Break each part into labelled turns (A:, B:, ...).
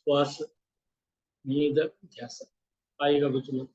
A: శ్వాస మీద ధ్యాస. హాయిగా కూర్చున్నాం.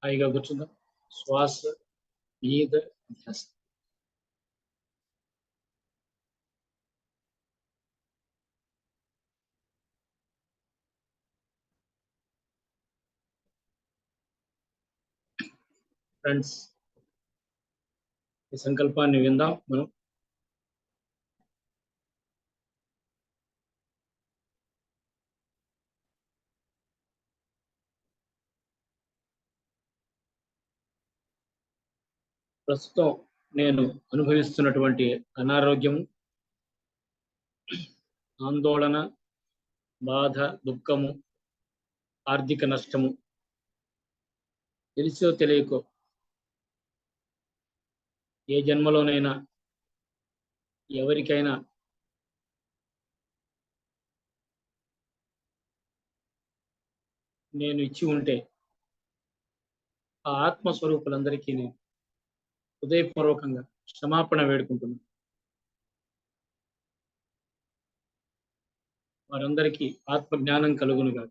A: హాయిగా కూర్చుందాం. శ్వాస మీద ధ్యాస. ఫ్రెండ్స్, ఈ సంకల్పాన్ని విందాం మనం. ప్రస్తుతం నేను అనుభవిస్తున్నటువంటి అనారోగ్యము, ఆందోళన, బాధ, దుఃఖము, ఆర్థిక నష్టము తెలిసో తెలియకో ఏ జన్మలోనైనా ఎవరికైనా నేను ఇచ్చి ఉంటే ఆ ఆత్మస్వరూపులందరికీ నేను హృదయపూర్వకంగా క్షమాపణ వేడుకుంటున్నాను. వారందరికీ ఆత్మ జ్ఞానం కలుగునుగా.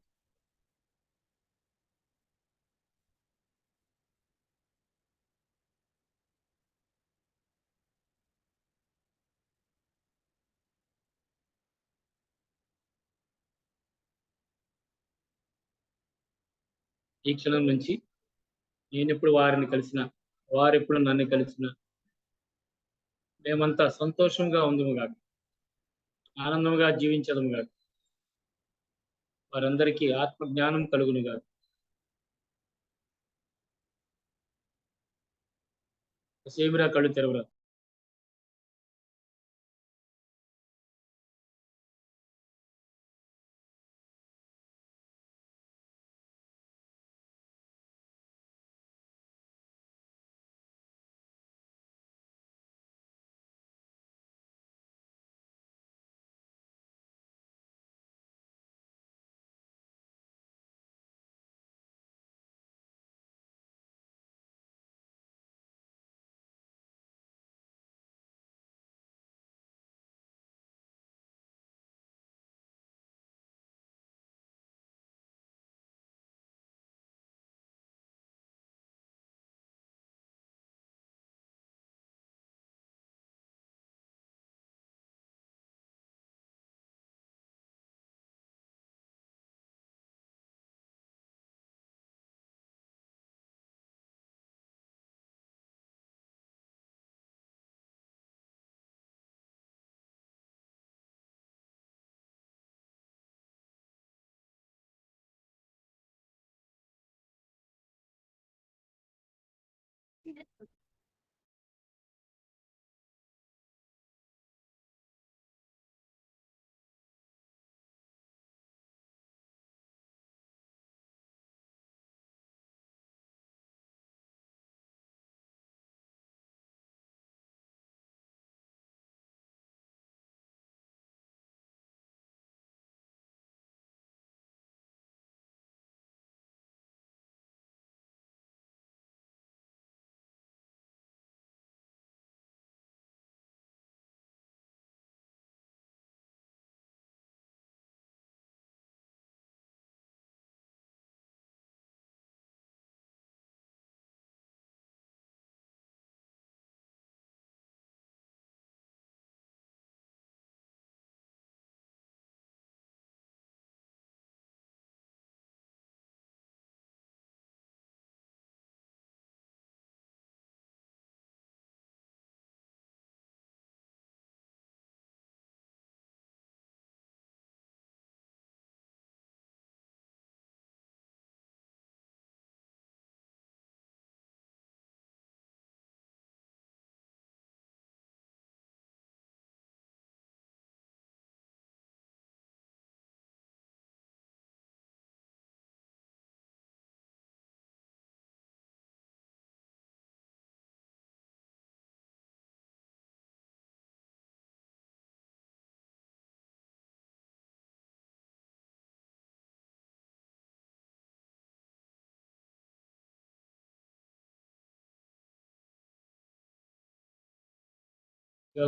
A: ఈ క్షణం నుంచి నేనెప్పుడు వారిని కలిసినా, వారెప్పుడు నన్ను కలిసినా మేమంతా సంతోషంగా ఉందుముగాక, ఆనందంగా జీవించదుముగాక. వారందరికీ ఆత్మ జ్ఞానం కలుగునుగాక. సేమిరా కళ్ళు తెరవరా.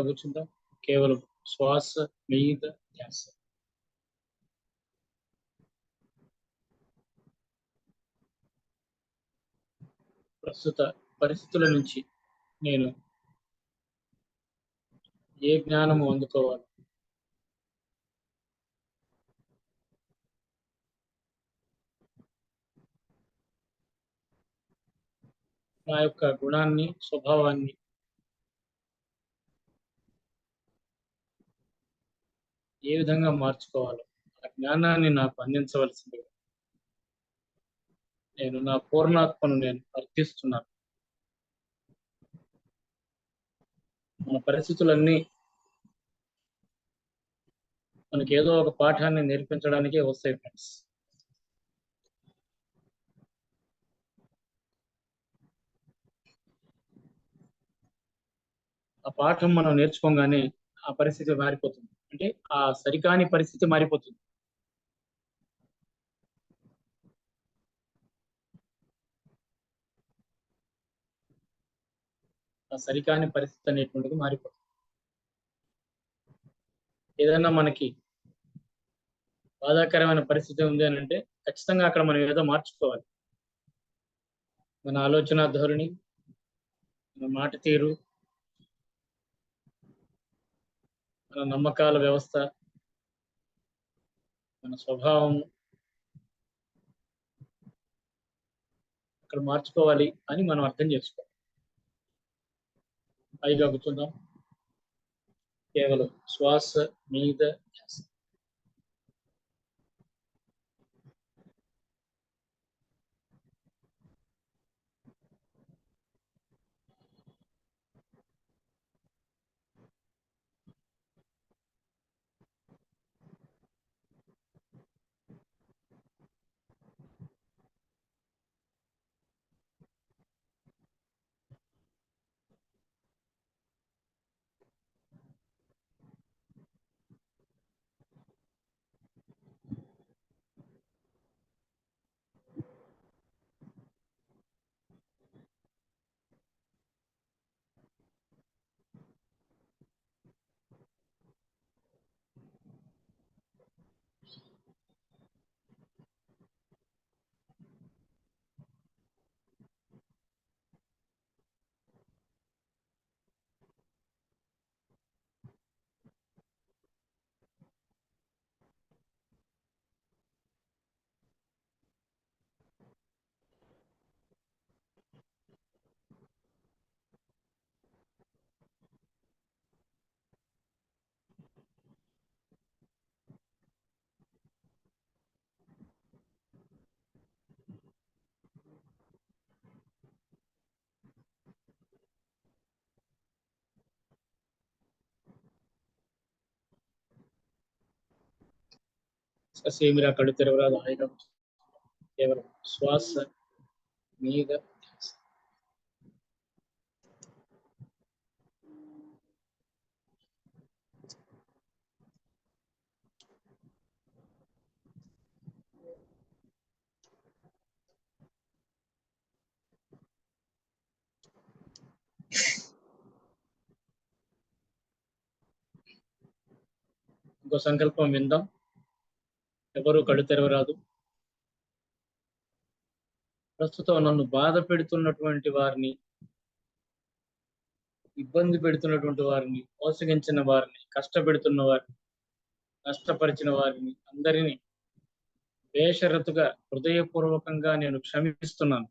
A: కూర్చుందాం. కేవలం శ్వాస మీద ధ్యాస. ప్రస్తుత పరిస్థితుల నుంచి నేను ఏ జ్ఞానము అందుకోవాలి, నా యొక్క గుణాన్ని, స్వభావాన్ని ఏ విధంగా మార్చుకోవాలో ఆ జ్ఞానాన్ని నాకు అందించవలసిందిగా నేను నా పూర్ణాత్మను నేను అర్థిస్తున్నాను. మన పరిస్థితులన్నీ మనకి ఏదో ఒక పాఠాన్ని నేర్పించడానికే వస్తాయి ఫ్రెండ్స్. ఆ పాఠం మనం నేర్చుకోగానే ఆ పరిస్థితి మారిపోతుంది. అంటే ఆ సరికాని పరిస్థితి మారిపోతుంది. ఆ సరికాని పరిస్థితి అనేటువంటిది మారిపోతుంది. ఏదైనా మనకి బాధాకరమైన పరిస్థితి ఉంది అని అంటే ఖచ్చితంగా అక్కడ మనం ఏదో మార్చుకోవాలి. మన ఆలోచన ధోరణి, మన మాట తీరు, మన నమ్మకాల వ్యవస్థ, మన స్వభావం అక్కడ మార్చుకోవాలి అని మనం అర్థం చేసుకోవాలి. పైగా కూర్చుందాం. కేవలం శ్వాస మీద ధ్యాస. ససేమిరా కళ్ళు తెరవరాదు. హాయిగా కేవలం శ్వాస మీద ధ్యాస. ఇంకో సంకల్పం విందాం. ఎవరు కళ్ళు తెరవరాదు. ప్రస్తుతం నన్ను బాధ పెడుతున్నటువంటి వారిని, ఇబ్బంది పెడుతున్నటువంటి వారిని, మోసగించిన వారిని, కష్టపెడుతున్న వారిని, నష్టపరిచిన వారిని అందరినీ బేషరతుగా హృదయపూర్వకంగా నేను క్షమిస్తున్నాను.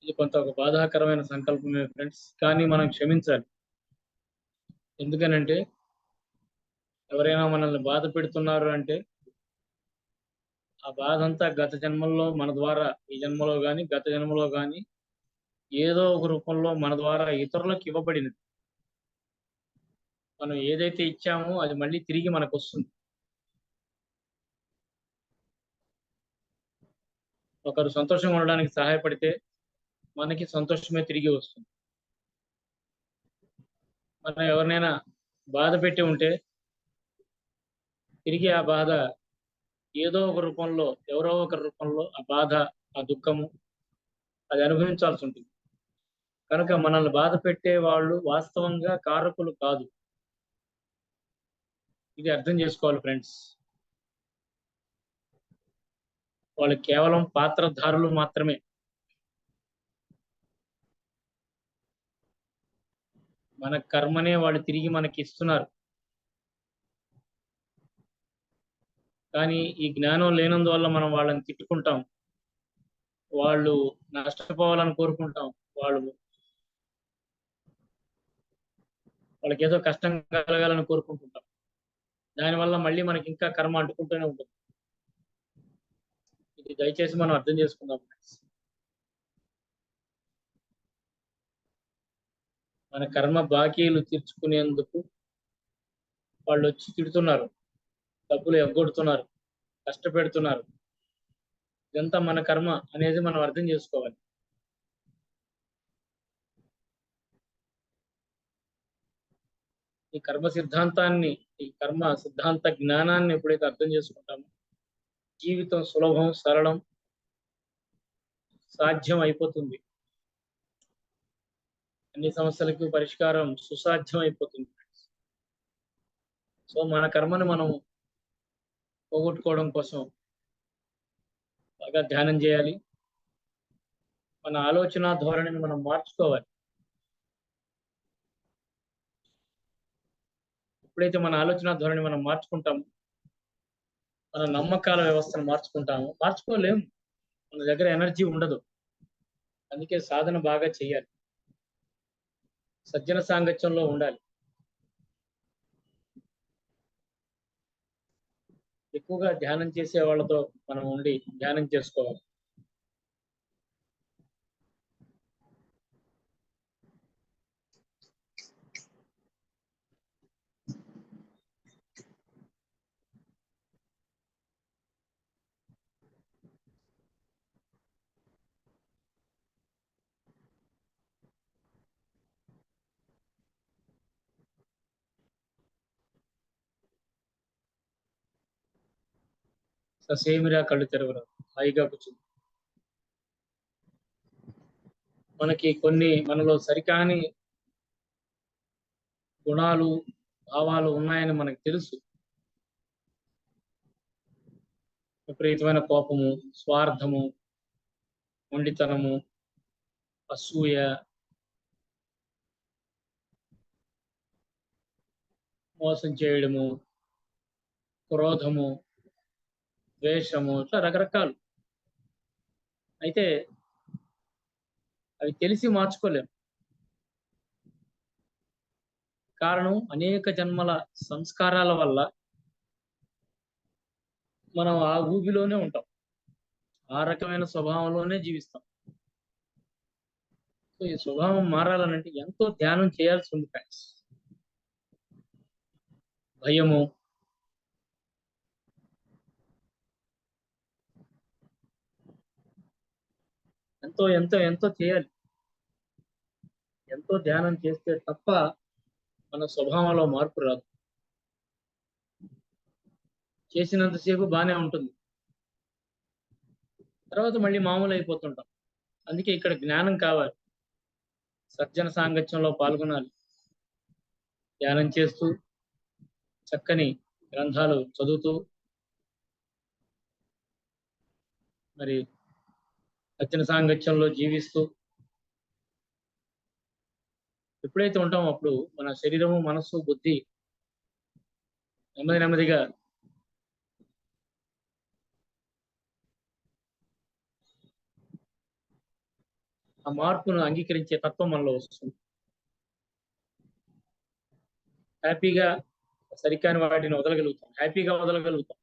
A: ఇది కొంత ఒక బాధాకరమైన సంకల్పమే ఫ్రెండ్స్, కానీ మనం క్షమించాలి. ఎందుకనంటే ఎవరైనా మనల్ని బాధ పెడుతున్నారు అంటే ఆ బాధ అంతా గత జన్మల్లో మన ద్వారా, ఈ జన్మలో గాని గత జన్మలో గాని ఏదో ఒక రూపంలో మన ద్వారా ఇతరులకు ఇవ్వబడినది. మనం ఏదైతే ఇచ్చామో అది మళ్ళీ తిరిగి మనకు వస్తుంది. ఒకరు సంతోషంగా ఉండడానికి సహాయపడితే మనకి సంతోషమే తిరిగి వస్తుంది. మనం ఎవరినైనా బాధ పెట్టి ఉంటే తిరిగి ఆ బాధ ఏదో ఒక రూపంలో, ఎవరో ఒక రూపంలో ఆ బాధ, ఆ దుఃఖము అది అనుభవించాల్సి ఉంటుంది. కనుక మనల్ని బాధ పెట్టే వాళ్ళు వాస్తవంగా కారకులు కాదు. ఇది అర్థం చేసుకోవాలి ఫ్రెండ్స్. వాళ్ళు కేవలం పాత్రధారులు మాత్రమే. మన కర్మనే వాళ్ళు తిరిగి మనకి ఇస్తున్నారు. కానీ ఈ జ్ఞానం లేనందువల్ల మనం వాళ్ళని తిట్టుకుంటాం. వాళ్ళు నష్టపోవాలని కోరుకుంటాం. వాళ్ళు వాళ్ళకేదో కష్టం కలగాలని కోరుకుంటుంటాం. దానివల్ల మళ్ళీ మనకి ఇంకా కర్మ అంటుకుంటూనే ఉంటుంది. ఇది దయచేసి మనం అర్థం చేసుకుందాం ఫ్రెండ్స్. మన కర్మ బాకీలు తీర్చుకునేందుకు వాళ్ళు వచ్చి తిడుతున్నారు, డబ్బులు ఎగ్గొడుతున్నారు, కష్టపెడుతున్నారు. ఇదంతా మన కర్మ అనేది మనం అర్థం చేసుకోవాలి. ఈ కర్మ సిద్ధాంతాన్ని, ఈ కర్మ సిద్ధాంత జ్ఞానాన్ని ఎప్పుడైతే అర్థం చేసుకుంటామో జీవితం సులభం, సరళం, సాధ్యం అయిపోతుంది. అన్ని సమస్యలకు పరిష్కారం సుసాధ్యం అయిపోతుంది. సో మన కర్మను మనం పోగొట్టుకోవడం కోసం బాగా ధ్యానం చేయాలి. మన ఆలోచన ధోరణిని మనం మార్చుకోవాలి. ఎప్పుడైతే మన ఆలోచన ధోరణి మనం మార్చుకుంటామో, మన నమ్మకాల వ్యవస్థను మార్చుకోలేము. మన దగ్గర ఎనర్జీ ఉండదు. అందుకే సాధన బాగా చేయాలి. సజ్జన సాంగత్యంలో ఉండాలి. ఎక్కువగా ధ్యానం చేసే వాళ్ళతో మనం ఉండి ధ్యానం చేసుకోవాలి. ససేమిరా కళ్ళు తెరవరు, హాయిగా కూర్చుంది. మనకి కొన్ని మనలో సరికాని గుణాలు, భావాలు ఉన్నాయని మనకు తెలుసు. విపరీతమైన కోపము, స్వార్థము, మొండితనము, అసూయ, మోసం చేయడము, క్రోధము, ద్వేషము, ఇట్లా రకరకాలు. అయితే అవి తెలిసి మార్చుకోలేము. కారణం అనేక జన్మల సంస్కారాల వల్ల మనం ఆ ఊబిలోనే ఉంటాం. ఆ రకమైన స్వభావంలోనే జీవిస్తాం. సో ఈ స్వభావం మారాలనంటే ఎంతో ధ్యానం చేయాల్సి ఉంది ఫ్రెండ్స్. భయము, ఎంతో ఎంతో ఎంతో చేయాలి. ఎంతో ధ్యానం చేస్తే తప్ప మన స్వభావంలో మార్పు రాదు. చేసినంతసేపు బానే ఉంటుంది, తర్వాత మళ్ళీ మామూలు అయిపోతుంటాం. అందుకే ఇక్కడ జ్ఞానం కావాలి. సజ్జన సాంగత్యంలో పాల్గొనాలి. ధ్యానం చేస్తూ, చక్కని గ్రంథాలు చదువుతూ, మరి సజ్జన సాంగత్యంలో జీవిస్తూ ఎప్పుడైతే ఉంటామో అప్పుడు మన శరీరము, మనస్సు, బుద్ధి నెమ్మది నెమ్మదిగా ఆ మార్పును అంగీకరించే తత్వం మనలో వస్తుంది. హ్యాపీగా సరికాని వాటిని వదలగలుగుతాం, హ్యాపీగా వదలగలుగుతాం.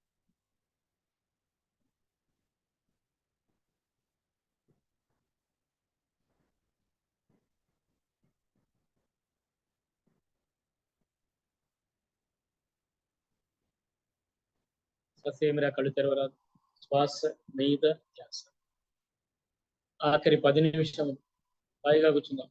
A: ససేమిరా కళ్ళు తెరవరాదు, శ్వాస మీద ధ్యాస. ఆఖరి 10 నిమిషములు హాయిగా కూర్చుందాం.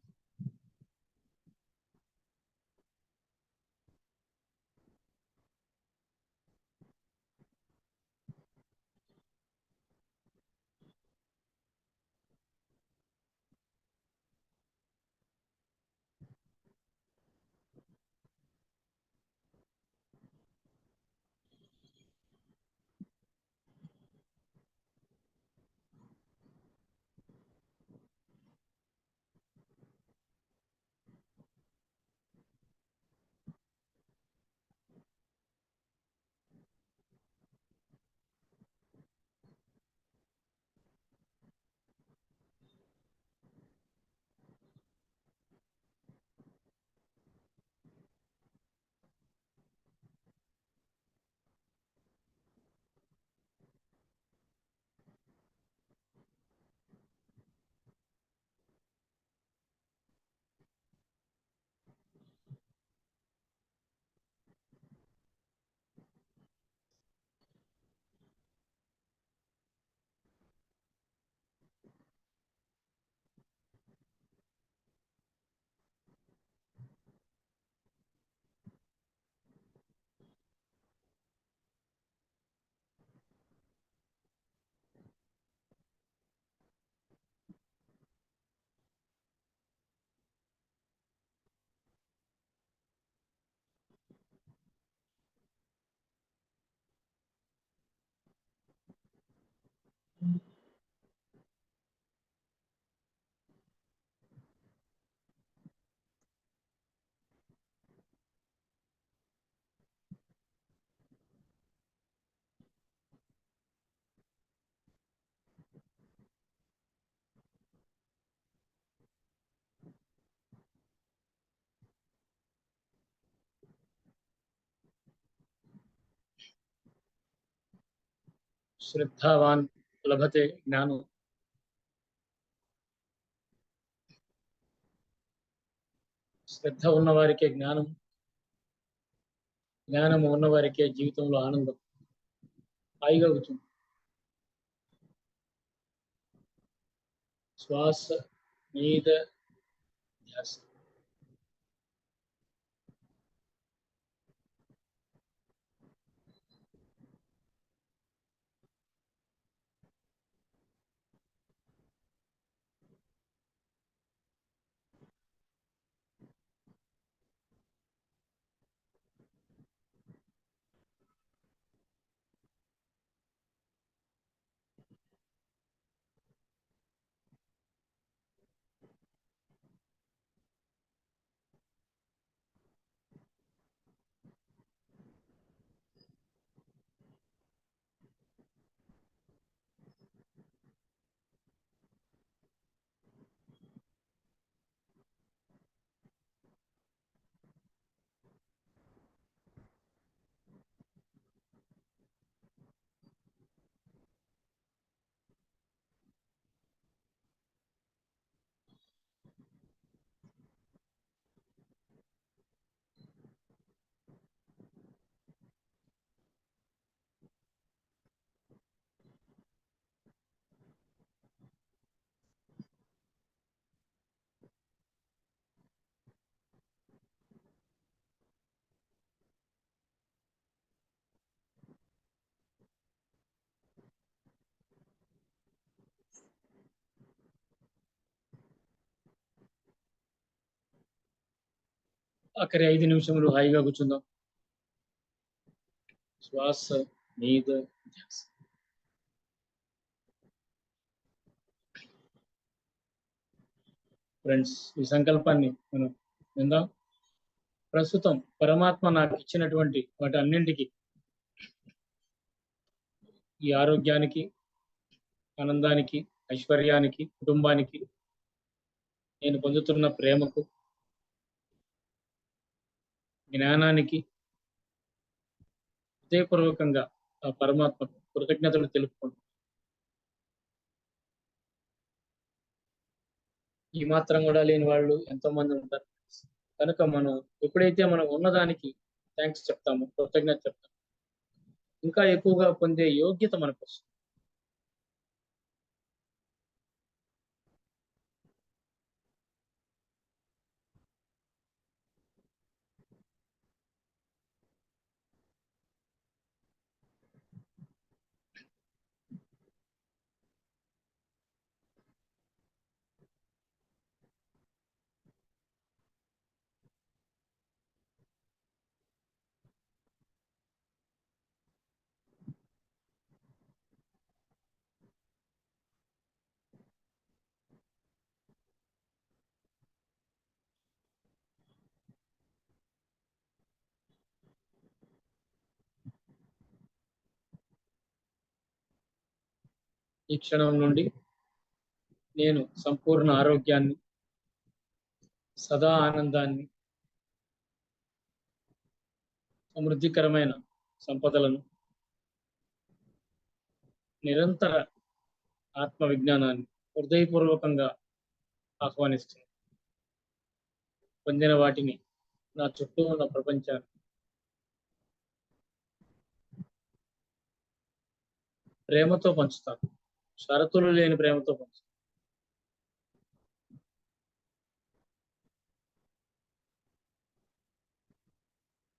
A: శ్రద్ధావాన్ లభతే జ్ఞానం. శ్రద్ధ ఉన్నవారికే జ్ఞానం, జ్ఞానము ఉన్నవారికే జీవితంలో ఆనందం హాయిగా కూర్చుంది. శ్వాస మీద ధ్యాస. ఆఖరి 5 నిమిషములు హాయిగా కూర్చుందాం. శ్వాస మీద ధ్యాస. ఫ్రెండ్స్, ఈ సంకల్పాన్ని మనం విందాం. ప్రస్తుతం పరమాత్మ నాకు ఇచ్చినటువంటి వాటి అన్నింటికి, ఈ ఆరోగ్యానికి, ఆనందానికి, ఐశ్వర్యానికి, కుటుంబానికి, నేను పొందుతున్న ప్రేమకు, జ్ఞానానికి హృదయపూర్వకంగా ఆ పరమాత్మకు కృతజ్ఞతలు తెలుపుకుంటాం. ఈ మాత్రం కూడా లేని వాళ్ళు ఎంతో మంది ఉంటారు. కనుక మనం ఎప్పుడైతే మనం ఉన్నదానికి థ్యాంక్స్ చెప్తామో, కృతజ్ఞత చెప్తాము, ఇంకా ఎక్కువగా పొందే యోగ్యత మనకు వస్తుంది. ఈ క్షణం నుండి నేను సంపూర్ణ ఆరోగ్యాన్ని, సదా ఆనందాన్ని, సమృద్ధికరమైన సంపదలను, నిరంతర ఆత్మ విజ్ఞానాన్ని హృదయపూర్వకంగా ఆహ్వానిస్తున్నాను. పొందిన వాటిని నా చుట్టూ ఉన్న ప్రపంచాన్ని ప్రేమతో పంచుతాను. షరతులు లేని ప్రేమతో పంచుతాను.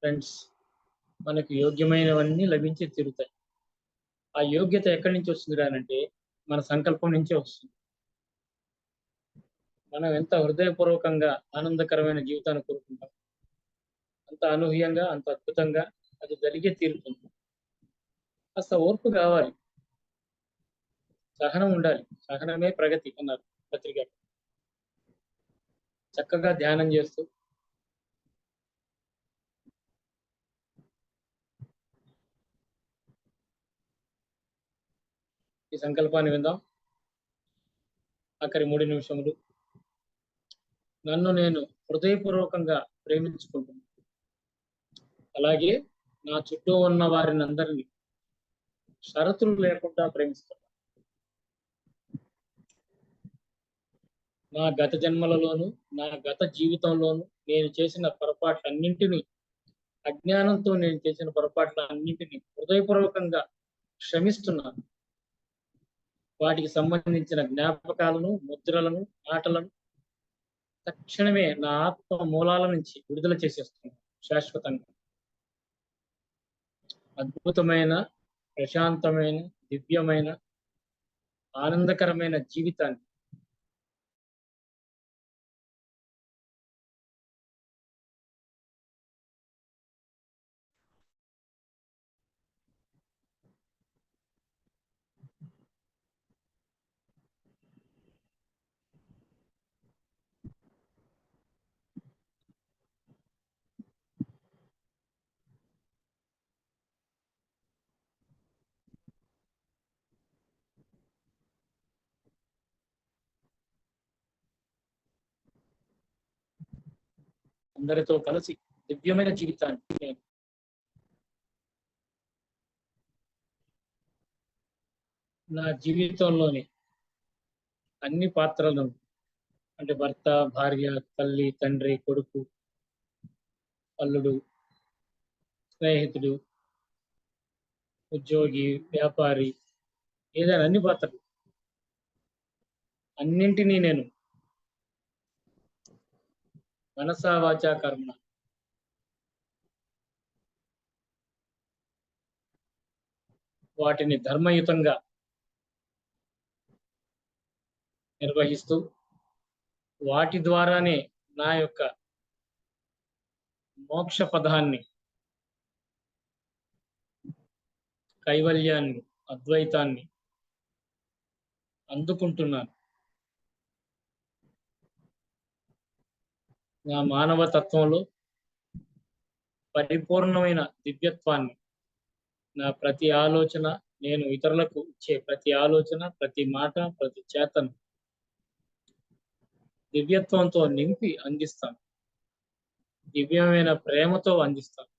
A: ఫ్రెండ్స్, మనకు యోగ్యమైనవన్నీ లభించి తీరుతాయి. ఆ యోగ్యత ఎక్కడి నుంచి వస్తుంది అంటే మన సంకల్పం నుంచే వస్తుంది. మనం ఎంత హృదయపూర్వకంగా ఆనందకరమైన జీవితాన్ని కోరుకుంటాం, అంత అనూహ్యంగా, అంత అద్భుతంగా అది జరిగే తీరుతుంది. కాస్త ఓర్పు కావాలి, సహనం ఉండాలి. సహనమే ప్రగతి అన్నారు పత్రిక. చక్కగా ధ్యానం చేస్తూ ఈ సంకల్పాన్ని విందాం. ఆఖరి 3 నిమిషములు. నన్ను నేను హృదయపూర్వకంగా ప్రేమించుకుంటున్నాను. అలాగే నా చుట్టూ ఉన్న వారిని అందరినీ షరతులు లేకుండా ప్రేమిస్తున్నాను. నా గత జన్మలలోను, నా గత జీవితంలోను నేను చేసిన పొరపాట్లన్నింటినీ, అజ్ఞానంతో నేను చేసిన పొరపాట్లన్నింటినీ హృదయపూర్వకంగా క్షమిస్తున్నాను. వాటికి సంబంధించిన జ్ఞాపకాలను, ముద్రలను, మాటలను తక్షణమే నా ఆత్మ మూలాల నుంచి విడుదల చేసేస్తున్నాను శాశ్వతంగా. అద్భుతమైన, ప్రశాంతమైన, దివ్యమైన, ఆనందకరమైన జీవితాన్ని అందరితో కలిసి దివ్యమైన జీవితాన్ని నేను నా జీవితంలోని అన్ని పాత్రలను, అంటే భర్త, భార్య, తల్లి, తండ్రి, కొడుకు, అల్లుడు, స్నేహితుడు, ఉద్యోగి, వ్యాపారి, ఏదైనా అన్ని పాత్రలు అన్నింటినీ నేను మనసా వాచా కర్మ వాటిని ధర్మయుతంగా నిర్వహిస్తూ, వాటి ద్వారానే నా యొక్క మోక్ష పదాన్ని, కైవల్యాన్ని, అద్వైతాన్ని అందుకుంటున్నాను. నా మానవ తత్వంలో పరిపూర్ణమైన దివ్యత్వాన్ని, నా ప్రతి ఆలోచన, నేను ఇతరులకు ఇచ్చే ప్రతి ఆలోచన, ప్రతి మాట, ప్రతి చేతను దివ్యత్వంతో నింపి అందిస్తాను. దివ్యమైన ప్రేమతో అందిస్తాను.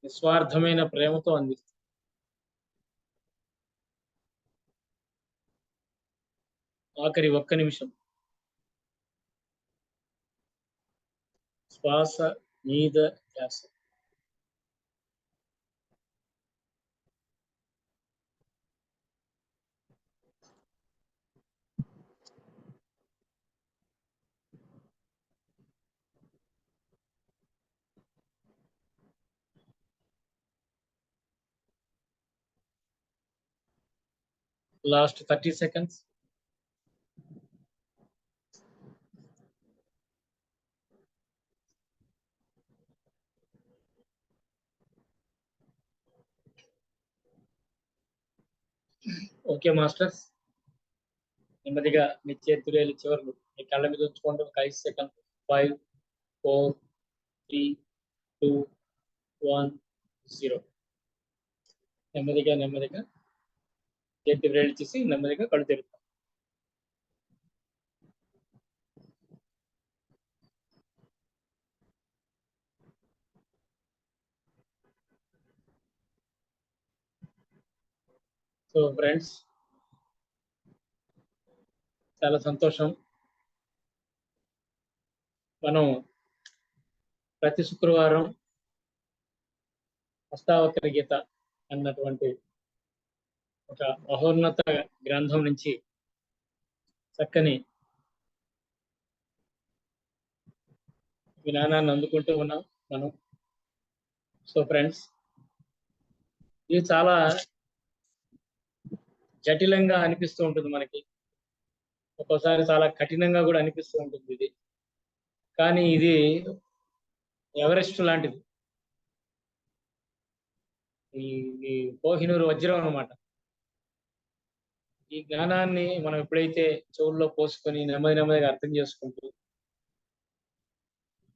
A: నిస్వార్థమైన ప్రేమతో అందిస్తాను. ఆఖరి ఒక్క నిమిషం శ్వాస మీద ధ్యాస. Last 30 seconds. ఓకే మాస్టర్స్, నెమ్మదిగా మీ చేతులు చివరిలో మీ కళ్ళ మీద ఉంచుకోండి. ఒక 5 seconds. 5, 4, 3, 2, 1, 0. నెమ్మదిగా నెమ్మదిగా చేతి వేళ్ళు చేసి నెమ్మదిగా కళ్ళు తెరుస్తాం. సో ఫ్రెండ్స్, చాలా సంతోషం. మనం ప్రతి శుక్రవారం అష్టావక్ర గీత అన్నటువంటి ఒక మహోన్నత గ్రంథం నుంచి చక్కని జ్ఞానాన్ని అందుకుంటూ ఉన్నాం మనం. సో ఫ్రెండ్స్, ఇది చాలా జటిలంగా అనిపిస్తూ ఉంటుంది మనకి, ఒక్కోసారి చాలా కఠినంగా కూడా అనిపిస్తూ ఉంటుంది ఇది. కానీ ఇది ఎవరెస్ట్ లాంటిది, ఈ కోహినూరు వజ్రం అన్నమాట. ఈ జ్ఞానాన్ని మనం ఎప్పుడైతే చెవుల్లో పోసుకొని నెమ్మది నెమ్మదిగా అర్థం చేసుకుంటూ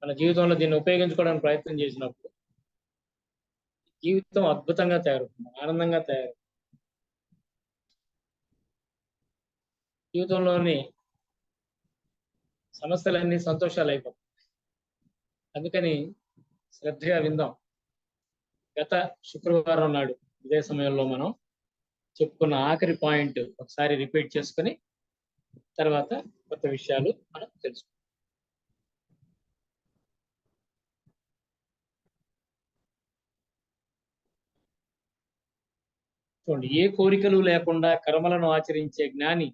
A: మన జీవితంలో దీన్ని ఉపయోగించుకోవడానికి ప్రయత్నం చేసినప్పుడు జీవితం అద్భుతంగా తయారవుతుంది, ఆనందంగా తయారవుతుంది. జీవితంలోని సమస్యలన్నీ సంతోషాలు అయిపోతాయి. అందుకని శ్రద్ధగా విందాం. గత శుక్రవారం నాడు ఇదే సమయంలో మనం చెప్పుకున్న ఆఖరి పాయింట్ ఒకసారి రిపీట్ చేసుకొని తర్వాత కొత్త విషయాలు మనం తెలుసుకుందాం. చూడండి, ఏ కోరికలు లేకుండా కర్మలను ఆచరించే జ్ఞాని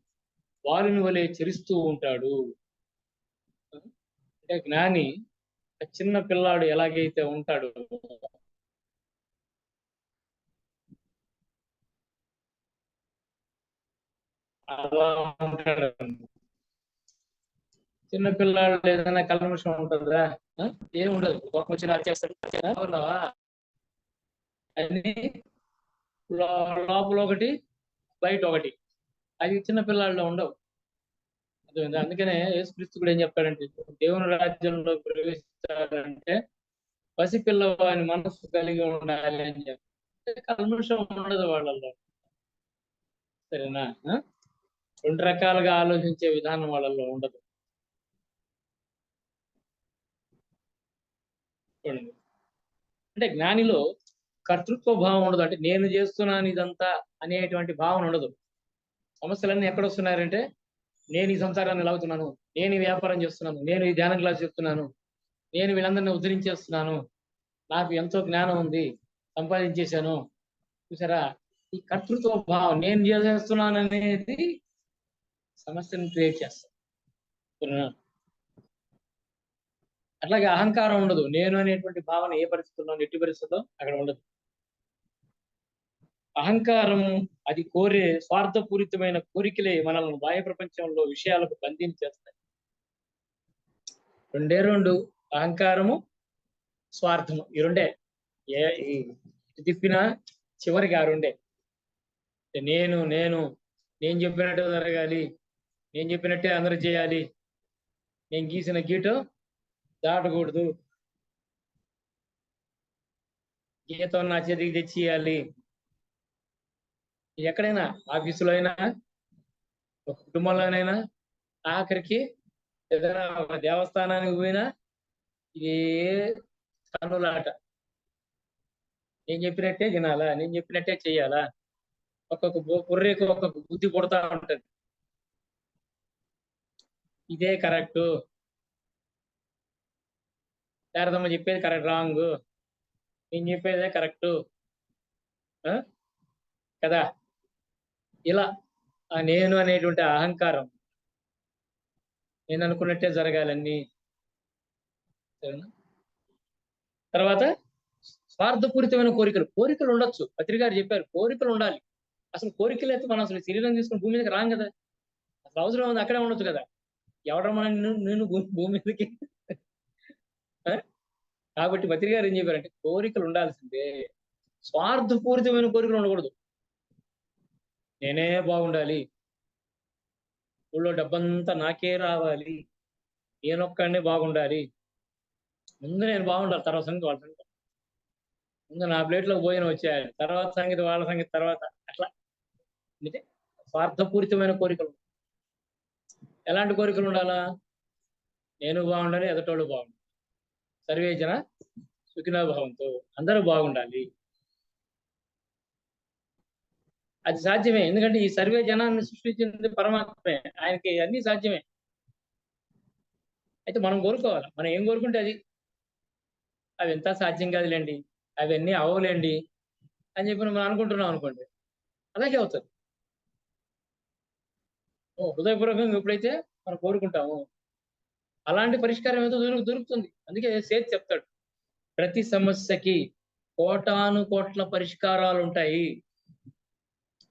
A: వారిని వలె చరిస్తూ ఉంటాడు. అంటే జ్ఞాని చిన్న పిల్లాడు ఎలాగైతే ఉంటాడు అలా ఉంటాడు. చిన్న పిల్లాడు ఏదైనా కల్మషం ఉంటుందా? ఏమి ఉండదు. ఒక వచ్చిన చేస్తాడు అని లోపల ఒకటి బయట ఒకటి. అది చిన్న పిల్లాడిలో ఉండవు. అందుకనే యేసుక్రీస్తు కూడా ఏం చెప్తాడంటే, దేవుని రాజ్యంలో ప్రవేశించాలంటే పసిపిల్లవాని మనస్సు కలిగి ఉండాలి అని చెప్తే కల్మషం ఉండదు వాళ్ళలో. సరేనా? రెండు రకాలుగా ఆలోచించే విధానం వాళ్ళలో ఉండదు. చూడండి, అంటే జ్ఞానిలో కర్తృత్వ భావం ఉండదు. అంటే నేను చేస్తున్నాను ఇదంతా అనేటువంటి భావన ఉండదు. సమస్యలన్నీ ఎక్కడ వస్తున్నారంటే, నేను ఈ సంసారాన్ని లాగుతున్నాను, నేను ఈ వ్యాపారం చేస్తున్నాను, నేను ఈ ధ్యానం క్లాస్ చెప్తున్నాను, నేను వీళ్ళందరినీ ఉద్ధరించేస్తున్నాను, నాకు ఎంతో జ్ఞానం ఉంది, సంపాదించేశాను. చూసారా, ఈ కర్తృత్వ భావం నేను చేసేస్తున్నాను అనేది సమస్యను క్రియేట్ చేస్తాను. అట్లాగే అహంకారం ఉండదు. నేను అనేటువంటి భావన ఏ పరిస్థితుల్లో, ఎట్టి పరిస్థితుల్లో అక్కడ ఉండదు. అహంకారం అది కోరే స్వార్థపూరితమైన కోరికలే మనల్ని బాహ్య ప్రపంచంలో విషయాలకు బంధించేస్తాయి. రెండు అహంకారము, స్వార్థము, ఈ రెండే. తిప్పినా చివరికి ఆ రెండే. నేను నేను నేను చెప్పినట్టు జరగాలి, నేను చెప్పినట్టే అందరూ చేయాలి, నేను గీసిన గీటు దాటకూడదు, గీతం నా చేతికి తెచ్చియాలి. ఎక్కడైనా, ఆఫీసులో అయినా, ఒక కుటుంబంలోనైనా, ఆఖరికి ఏదైనా ఒక దేవస్థానానికి పోయినా ఏ కనులాట. నేను చెప్పినట్టే వినాలా, నేను చెప్పినట్టే చెయ్యాలా, ఒక్కొక్క బుర్రేకి ఒక్కొక్క బుద్ధి పుడతా ఉంటది. ఇదే కరెక్టు, శారదమ్మ చెప్పేది కరెక్ట్, రాంగ్, నేను చెప్పేదే కరెక్టు కదా. ఇలా నేను అనేటువంటి అహంకారం, నేను అనుకున్నట్టే జరగాలన్నీ. తర్వాత స్వార్థపూరితమైన కోరికలు ఉండొచ్చు. పత్రికారు చెప్పారు, కోరికలు ఉండాలి. అసలు కోరికలు అయితే మనం అసలు శరీరం తీసుకుని భూమి మీదకి రాం కదా. అసలు అవసరం ఉంది, అక్కడే ఉండొచ్చు కదా. ఎవడ మనం నేను భూమి మీదకి కాబట్టి పత్రికారు ఏం చెప్పారంటే, కోరికలు ఉండాల్సిందే, స్వార్థపూరితమైన కోరికలు ఉండకూడదు. నేనే బాగుండాలి, ఊళ్ళో డబ్బంతా నాకే రావాలి, నేనొక్కడినే బాగుండాలి, ముందు నేను బాగుండాలి, తర్వాత సంగతి వాళ్ళ సంగతి, ముందు నా ప్లేట్లో భోజనం వచ్చేయాలి, తర్వాత సంగతి వాళ్ళ సంగతి తర్వాత. అట్లా అంటే స్వార్థపూరితమైన కోరికలు. ఎలాంటి కోరికలు ఉండాలా? నేను బాగుండాలి, ఎదటోళ్ళు బాగుండాలి, సర్వే జన సుఖినో భవంతు, అందరూ బాగుండాలి. అది సాధ్యమే, ఎందుకంటే ఈ సర్వే జనాన్ని సృష్టించింది పరమాత్మే, ఆయనకి అన్ని సాధ్యమే. అయితే మనం కోరుకోవాలి, మనం ఏం కోరుకుంటే అది. అవి ఎంత సాధ్యం కాదులేండి, అవన్నీ అవ్వలేండి అని చెప్పి మనం అనుకుంటున్నాం అనుకోండి, అలాగే అవుతుంది. హృదయపూర్వకంగా ఎప్పుడైతే మనం కోరుకుంటాము, అలాంటి పరిష్కారం ఏదో దొరుకుతుంది. అందుకే సేత్ చెప్తాడు, ప్రతి సమస్యకి కోటాను కోట్ల పరిష్కారాలు ఉంటాయి.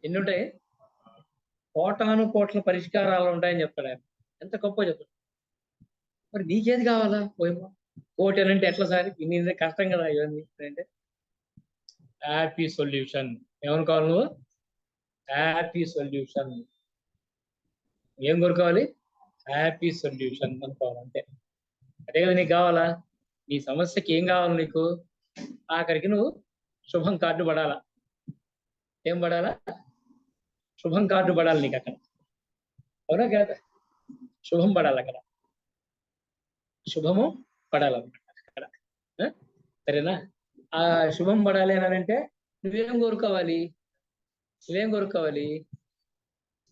A: ఎన్ని ఉంటాయి? కోటాను కోట్ల పరిష్కారాలు ఉంటాయని చెప్తాడు ఆయన. ఎంత గొప్ప చెప్తాడు. మరి నీకేది కావాలా? పోయేమో కోటి అని అంటే ఎట్లా సార్, ఇన్ని కష్టం కదా ఇవన్నీ అంటే. Happy solution. ఏమనుకోవాలి నువ్వు? Happy solution. ఏం కోరుకోవాలి? హ్యాపీ సొల్యూషన్ అనుకోవాలి, అంతే. అదే కదా నీకు కావాలా. నీ సమస్యకి ఏం కావాలి నీకు? ఆఖరికి నువ్వు శుభం కార్డు పడాలా. ఏం పడాలా? శుభం కార్డు పడాలి నీకు అక్కడ, అవునా కాదా? శుభం పడాలి అక్కడ, శుభము పడాలన్నమాట అక్కడ. సరేనా? ఆ శుభం పడాలి అని అంటే నువ్వేం కోరుకోవాలి?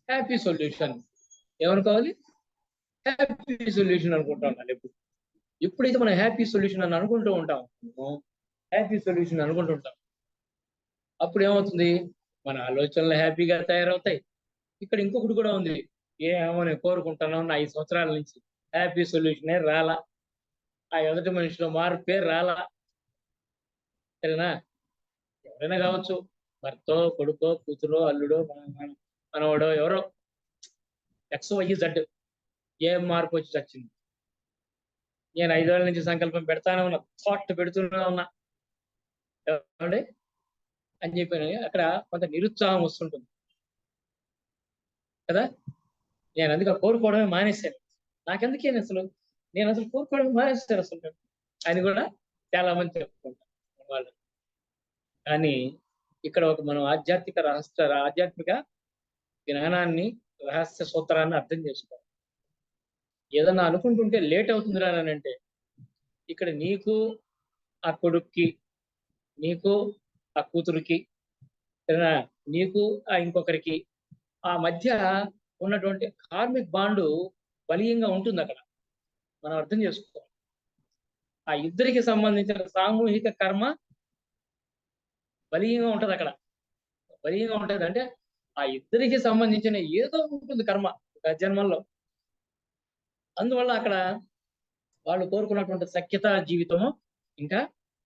A: Happy solution. ఏమనుకోవాలి? హ్యాపీ సొల్యూషన్ అనుకుంటా ఉండాలి. ఎప్పుడైతే మనం హ్యాపీ సొల్యూషన్ అని అనుకుంటూ ఉంటాం, అప్పుడు ఏమవుతుంది? మన ఆలోచనలు హ్యాపీగా తయారవుతాయి. ఇక్కడ ఇంకొకటి కూడా ఉంది. ఏమో నేను కోరుకుంటాను నా 5 సంవత్సరాల నుంచి హ్యాపీ సొల్యూషనే రాలా, ఆ ఎదుటి మనిషిలో మార్పే రాలా. సరేనా? ఎవరైనా కావచ్చు, భర్తో, కొడుకో, కూతురో, అల్లుడో, మనవడో, ఎవరో XYZ ఏం మార్పు వచ్చి చచ్చింది. నేను 5 ఏళ్ల నుంచి సంకల్పం పెడతానే ఉన్నా, థాట్ పెడుతూనే ఉన్నా ఏమండి అని చెప్పి అక్కడ కొంత నిరుత్సాహం వస్తుంటుంది కదా. నేను అందుకే కోరుకోవడమే మానేశాను. నాకెందుకే నేను అసలు కోరుకోవడం మానేస్తాను అసలు అని కూడా చాలా మంది చెప్పుకుంటారు వాళ్ళు. కానీ ఇక్కడ ఒక మనం ఆధ్యాత్మిక జ్ఞానాన్ని, రహస్య సూత్రాన్ని అర్థం చేసుకోవాలి. ఏదన్నా అనుకుంటుంటే లేట్ అవుతుంది రానంటే, ఇక్కడ నీకు ఆ కొడుక్కి, నీకు ఆ కూతురికి, నీకు ఆ ఇంకొకరికి ఆ మధ్య ఉన్నటువంటి కార్మిక్ బాండు బలీయంగా ఉంటుంది అక్కడ. మనం అర్థం చేసుకోవాలి. ఆ ఇద్దరికి సంబంధించిన సామూహిక కర్మ బలీయంగా ఉంటది అక్కడ. బలీయంగా ఉంటది అంటే ఆ ఇద్దరికి సంబంధించిన ఏదో ఉంటుంది కర్మ జన్మల్లో. అందువల్ల అక్కడ వాళ్ళు కోరుకున్నటువంటి సఖ్యత జీవితము ఇంకా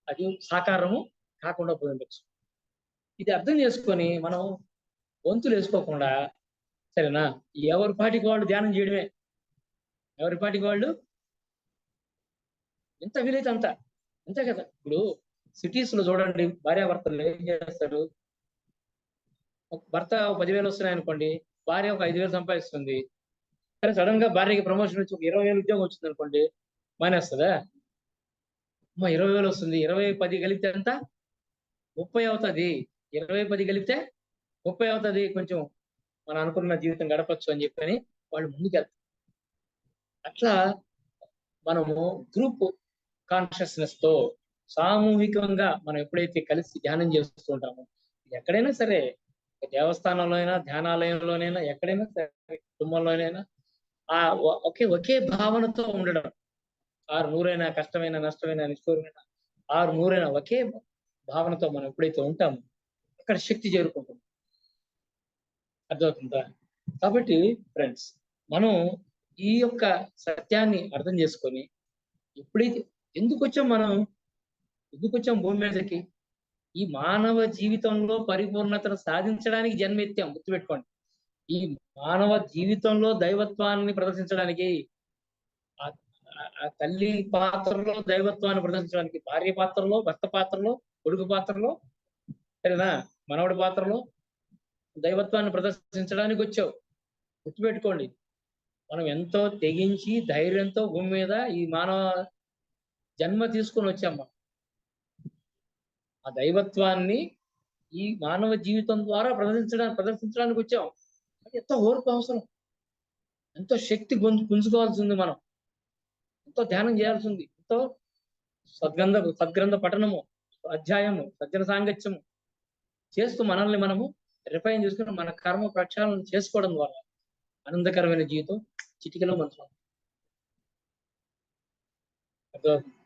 A: అది సాకారము కాకుండా పోయి ఉండొచ్చు. ఇది అర్థం చేసుకొని మనం వంతులు వేసుకోకుండా, సరేనా, ఎవరి పాటికి వాళ్ళు ధ్యానం చేయడమే. ఎవరి పాటికి వాళ్ళు ఎంత వీలైతే అంతే కదా. ఇప్పుడు సిటీస్ లో చూడండి, భార్యాభర్తలు ఏం చేస్తారు? భర్త 10,000 వస్తున్నాయి అనుకోండి, భార్య ఒక 5,000 సంపాదిస్తుంది. కానీ సడన్ గా భార్యకి ప్రమోషన్ వచ్చి ఒక 20,000 ఉద్యోగం వచ్చింది అనుకోండి, మానేస్తుందా? 20,000 వస్తుంది, 20-10 కలిపితే ఎంత? 30 అవుతుంది. 20-10 కలిపితే 30 అవుతుంది. కొంచెం మనం అనుకున్న జీవితం గడపచ్చు అని చెప్పని వాళ్ళు ముందుకెళ్తారు. అట్లా మనము గ్రూప్ కాన్షియస్నెస్ తో సామూహికంగా మనం ఎప్పుడైతే కలిసి ధ్యానం చేస్తూ ఉంటామో, ఎక్కడైనా సరే, దేవస్థానంలో అయినా, ధ్యానాలయంలోనైనా, ఎక్కడైనా సరే, కుటుంబంలోనైనా ఆ ఒకే భావనతో ఉండడం. 6-100 కష్టమైన, నష్టమైన, నిష్ఠూరమైన, 6-100 ఒకే భావనతో మనం ఎప్పుడైతే ఉంటామో అక్కడ శక్తి చేరుకుంటుంది. అర్థమవుతుందా? కాబట్టి ఫ్రెండ్స్, మనం ఈ యొక్క సత్యాన్ని అర్థం చేసుకొని ఎప్పుడైతే ఎందుకు వచ్చాం భూమి మీదకి? ఈ మానవ జీవితంలో పరిపూర్ణతను సాధించడానికి జన్మెత్తాం. గుర్తుపెట్టుకోండి. ఈ మానవ జీవితంలో దైవత్వాన్ని ప్రదర్శించడానికి, ఆ తల్లి పాత్రలో దైవత్వాన్ని ప్రదర్శించడానికి, భార్య పాత్రలో, భర్త పాత్రలో, కొడుకు పాత్రలో, సరేనా, మనవడి పాత్రలో దైవత్వాన్ని ప్రదర్శించడానికి వచ్చావు. గుర్తుపెట్టుకోండి. మనం ఎంతో తెగించి ధైర్యంతో భూమి మీద ఈ మానవ జన్మ తీసుకొని వచ్చాం. మనం ఆ దైవత్వాన్ని ఈ మానవ జీవితం ద్వారా ప్రదర్శించడానికి వచ్చాం. ఎంతో ఓర్పు అవసరం, ఎంతో శక్తి పుంజుకోవాల్సి ఉంది. మనం ఎంతో ధ్యానం చేయాల్సి ఉంది. ఎంతో సద్గ్రంథ పఠనము, అధ్యాయము, సజ్జన సాంగత్యము చేస్తూ మనల్ని మనము రిఫైన్ చేసుకుని మన కర్మ ప్రక్షాళన చేసుకోవడం ద్వారా ఆనందకరమైన జీవితం చిటికలో మనసు.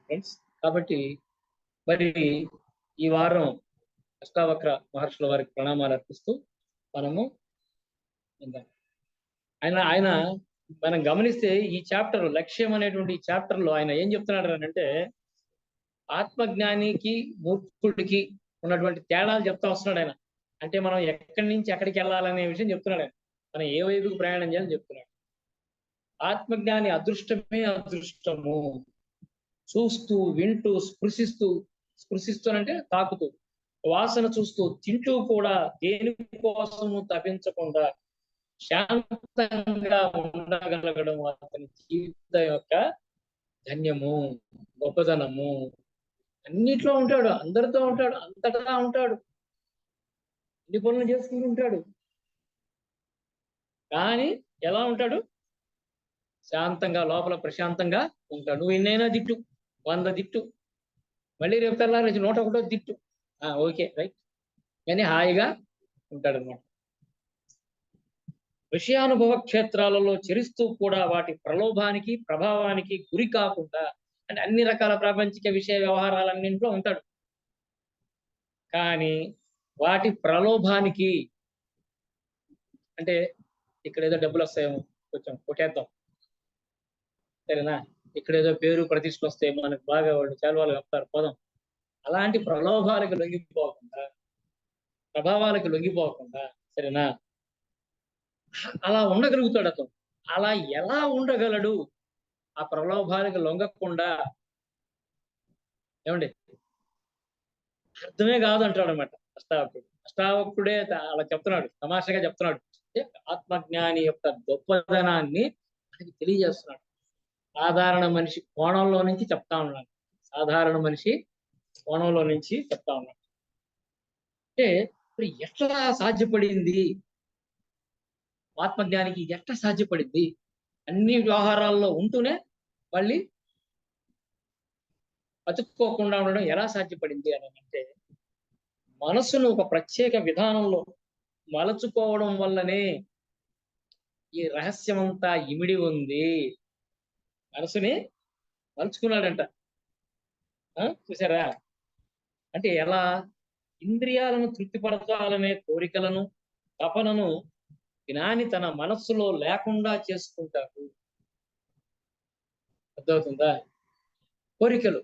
A: ఫ్రెండ్స్, కాబట్టి మరి ఈ వారం అష్టావక్ర మహర్షుల వారికి ప్రణామాలు అర్పిస్తూ మనము ఆయన మనం గమనిస్తే ఈ చాప్టర్ లక్ష్యం అనేటువంటి ఈ చాప్టర్ లో ఆయన ఏం చెప్తున్నాడు అంటే, ఆత్మజ్ఞానికి మూర్ఖుడికి ఉన్నటువంటి తేడాలు చెప్తా వస్తున్నాడు ఆయన. అంటే మనం ఎక్కడి నుంచి ఎక్కడికి వెళ్ళాలనే విషయం చెప్తున్నాడు ఆయన. మనం ఏ వైపుకు ప్రయాణం చేయాలని చెప్తున్నాడు. ఆత్మజ్ఞాని అదృష్టము. చూస్తూ, వింటూ, స్పృశిస్తూ అంటే తాకుతూ, వాసన చూస్తూ, తింటూ కూడా దేని కోసము తప్పించకుండా శాంతంగా ఉండగలగడం అతని జీవితం యొక్క ధన్యము, గొప్పదనము. అన్నిట్లో ఉంటాడు, అందరితో ఉంటాడు, అంతటా ఉంటాడు, అన్ని పనులు చేసుకుంటూ ఉంటాడు. కానీ ఎలా ఉంటాడు? శాంతంగా, లోపల ప్రశాంతంగా ఉంటాడు. నువ్వు ఎన్నైనా దిట్టు, 100 దిట్టు, మళ్ళీ రేపు తెల్లారి 101 దిట్టు, ఓకే రైట్, కానీ హాయిగా ఉంటాడు అనమాట. విషయానుభవ క్షేత్రాలలో చరిస్తూ కూడా వాటి ప్రలోభానికి ప్రభావానికి గురి కాకుండా, అంటే అన్ని రకాల ప్రాపంచిక విషయ వ్యవహారాలన్నింటిలో ఉంటాడు. కానీ వాటి ప్రలోభానికి, అంటే ఇక్కడ ఏదో డబ్బులు వస్తాయేమో కొంచెం కొట్టేద్దాం, సరేనా, ఇక్కడ ఏదో పేరు ప్రతిష్టలు వస్తాయి, మనకు బాగా వాళ్ళు చాలువాళ్ళు చెప్తారు పోదాం, అలాంటి ప్రలోభాలకు లొంగిపోకుండా, ప్రభావాలకు లొంగిపోకుండా, సరేనా, అలా ఉండగలుగుతాడు అతను. అలా ఎలా ఉండగలడు? ఆ ప్రలోభాలకు లొంగకుండా, ఏమండి, అర్థమే కాదు అంటాడనమాట అష్టావక్రుడు. అష్టావక్రుడే అలా చెప్తున్నాడు, తమాషాగా చెప్తున్నాడు. అంటే ఆత్మజ్ఞాని యొక్క గొప్పదనాన్ని మనకి తెలియజేస్తున్నాడు. సాధారణ మనిషి కోణంలో నుంచి చెప్తా ఉన్నాడు. సాధారణ మనిషి కోణంలో నుంచి చెప్తా ఉన్నాడు. అంటే ఇప్పుడు ఎట్లా సాధ్యపడింది? ఆత్మజ్ఞానికి ఎట్లా సాధ్యపడింది? అన్ని వ్యవహారాల్లో ఉంటూనే మళ్ళీ అతుక్కోకుండా ఉండడం ఎలా సాధ్యపడింది అని అంటే, మనసును ఒక ప్రత్యేక విధానంలో మలచుకోవడం వల్లనే ఈ రహస్యమంతా ఇమిడి ఉంది. మనసుని మలుచుకున్నాడంట. చూసారా? అంటే ఎలా? ఇంద్రియాలను తృప్తిపరచాలనే కోరికలను, తపనను జ్ఞాని తన మనస్సులో లేకుండా చేసుకుంటాడు. అర్థమవుతుందా? కోరికలు,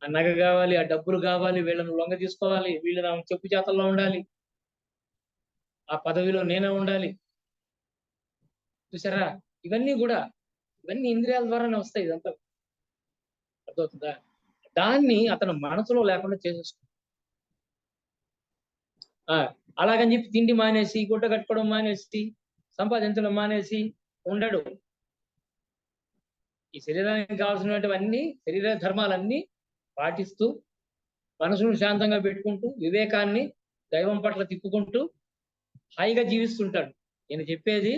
A: ఆ నగ కావాలి, ఆ డబ్బులు కావాలి, వీళ్ళని లొంగ తీసుకోవాలి, వీళ్ళు నా చెప్పు చేతల్లో ఉండాలి, ఆ పదవిలో నేనే ఉండాలి. చూసారా? ఇవన్నీ ఇంద్రియాల ద్వారానే వస్తాయి ఇదంతా. అర్థమవుతుందా? దాన్ని అతను మనసులో లేకుండా చేసేసుకుంటాడు. అలాగని చెప్పి తిండి మానేసి, గుడ్డ కట్టుకోవడం మానేసి, సంపాదించడం మానేసి ఉండడు. ఈ శరీరానికి కావాల్సినటువంటివన్నీ శరీర ధర్మాలన్నీ పాటిస్తూ, మనసును శాంతంగా పెట్టుకుంటూ, వివేకాన్ని దైవం పట్ల తిప్పుకుంటూ హాయిగా జీవిస్తుంటాడు. నేను చెప్పేది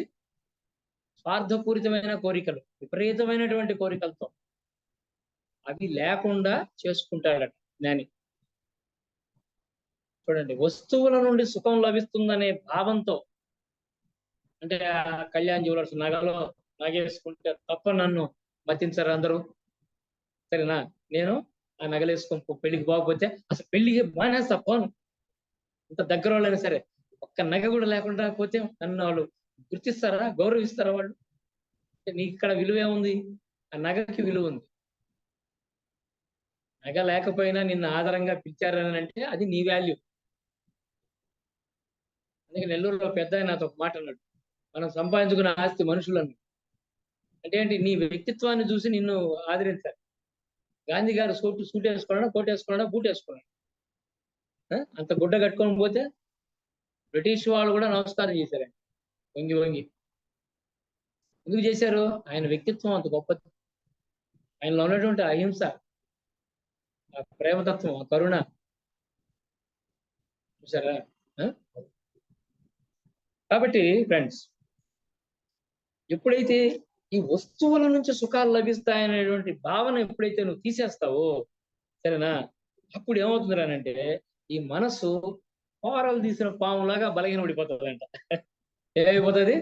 A: స్వార్థపూరితమైన కోరికలు, విపరీతమైనటువంటి కోరికలతో అవి లేకుండా చేసుకుంటాడట జ్ఞాని. చూడండి, వస్తువుల నుండి సుఖం లభిస్తుందనే భావంతో, అంటే కళ్యాణ్ జ్యువెలర్స్ నగలో నగేసుకుంటే తప్ప నన్ను మతించరు అందరూ, సరేనా, నేను ఆ నగలేసుకొని పెళ్లికి పోకపోతే అసలు పెళ్లికి మానేస్తా పోను, ఇంత దగ్గర వాళ్ళైనా సరే, ఒక్క నగ కూడా లేకుండా పోతే నన్ను వాళ్ళు గుర్తిస్తారా, గౌరవిస్తారా వాళ్ళు? నీకు ఇక్కడ విలువ ఏముంది? ఆ నగకి విలువ ఉంది. నగ లేకపోయినా నిన్ను ఆధారంగా పిలిచారని అంటే అది నీ వాల్యూ. అందుకే నెల్లూరులో పెద్ద ఆయన నాతో ఒక మాట అన్నాడు, మనం సంపాదించుకున్న ఆస్తి మనుషులను, అంటే ఏంటి, నీ వ్యక్తిత్వాన్ని చూసి నిన్ను ఆదరించాలి. గాంధీ గారు సూట్ వేసుకున్నాడా, కోట్ వేసుకున్నాడా, బూట్ వేసుకున్నాడు, అంత గుడ్డ కట్టుకొని పోతే బ్రిటిష్ వాళ్ళు కూడా నమస్కారం చేశారండి, వంగి వంగి. ఎందుకు చేశారు? ఆయన వ్యక్తిత్వం అంత గొప్పది. ఆయనలో ఉన్నటువంటి అహింస, ఆ ప్రేమతత్వం, ఆ కరుణ, చూసారా? కాబట్టి ఫ్రెండ్స్, ఎప్పుడైతే ఈ వస్తువుల నుంచి సుఖాలు లభిస్తాయనేటువంటి భావన ఎప్పుడైతే నువ్వు తీసేస్తావో, సరేనా, అప్పుడు ఏమవుతుందంటే ఈ మనసు కోరలు తీసిన పాములాగా బలహీనపడిపోతుందంట. ఏమైపోతుంది?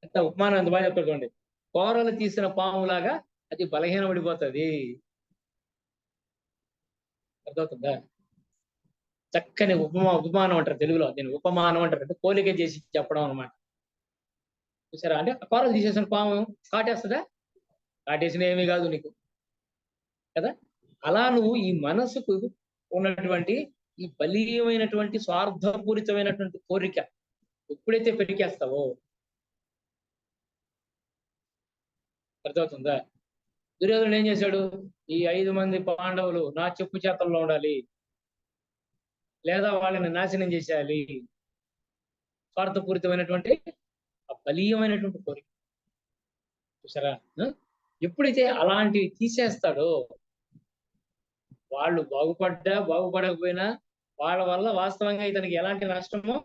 A: ఎంత ఉపమానం ఎంత బాగా చెప్తాడు. కోరలు తీసిన పాములాగా అది బలహీనపడిపోతుంది. అర్థమవుతుందా? చక్కని ఉపమానం అంటారు తెలుగులో, దీన్ని ఉపమానం అంటారు, అంటే పోలిక చేసి చెప్పడం అనమాట. చూసారా? అంటే కోరలు తీసేసిన పాము కాటేస్తుందా? కాటేసిన ఏమీ కాదు నీకు కదా. అలా నువ్వు ఈ మనసుకు ఉన్నటువంటి ఈ బలీయమైనటువంటి స్వార్థపూరితమైనటువంటి కోరిక ఎప్పుడైతే పెరిగేస్తావో, అర్థమవుతుందా? దుర్యోధనుడు ఏం చేశాడు? ఈ 5 మంది పాండవులు నా చెప్పు చేతల్లో ఉండాలి, లేదా వాళ్ళని నాశనం చేసేయాలి. స్వార్థపూరితమైనటువంటి బలీయమైనటువంటి కోరిక, చూసారా? ఎప్పుడైతే అలాంటివి తీసేస్తాడో, వాళ్ళు బాగుపడ్డా బాగుపడకపోయినా వాళ్ళ వల్ల వాస్తవంగా ఇతనికి ఎలాంటి నష్టమో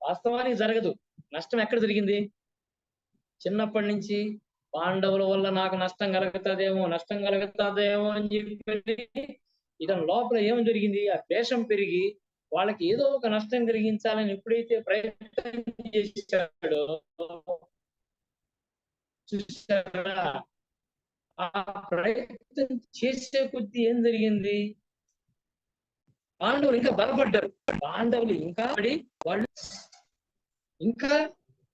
A: వాస్తవానికి జరగదు. నష్టం ఎక్కడ జరిగింది? చిన్నప్పటి నుంచి పాండవుల వల్ల నాకు నష్టం కలుగుతుందేమో అని చెప్పి ఇతని లోపల ఏం జరిగింది? ఆ ద్వేషం పెరిగి వాళ్ళకి ఏదో ఒక నష్టం కలిగించాలని ఎప్పుడైతే ప్రయత్నం చేశాడో చూసారా, ఆ ప్రయత్నం చేసే కొద్దీ ఏం జరిగింది? పాండవులు ఇంకా బలపడ్డారు. పాండవులు ఇంకా వాళ్ళు ఇంకా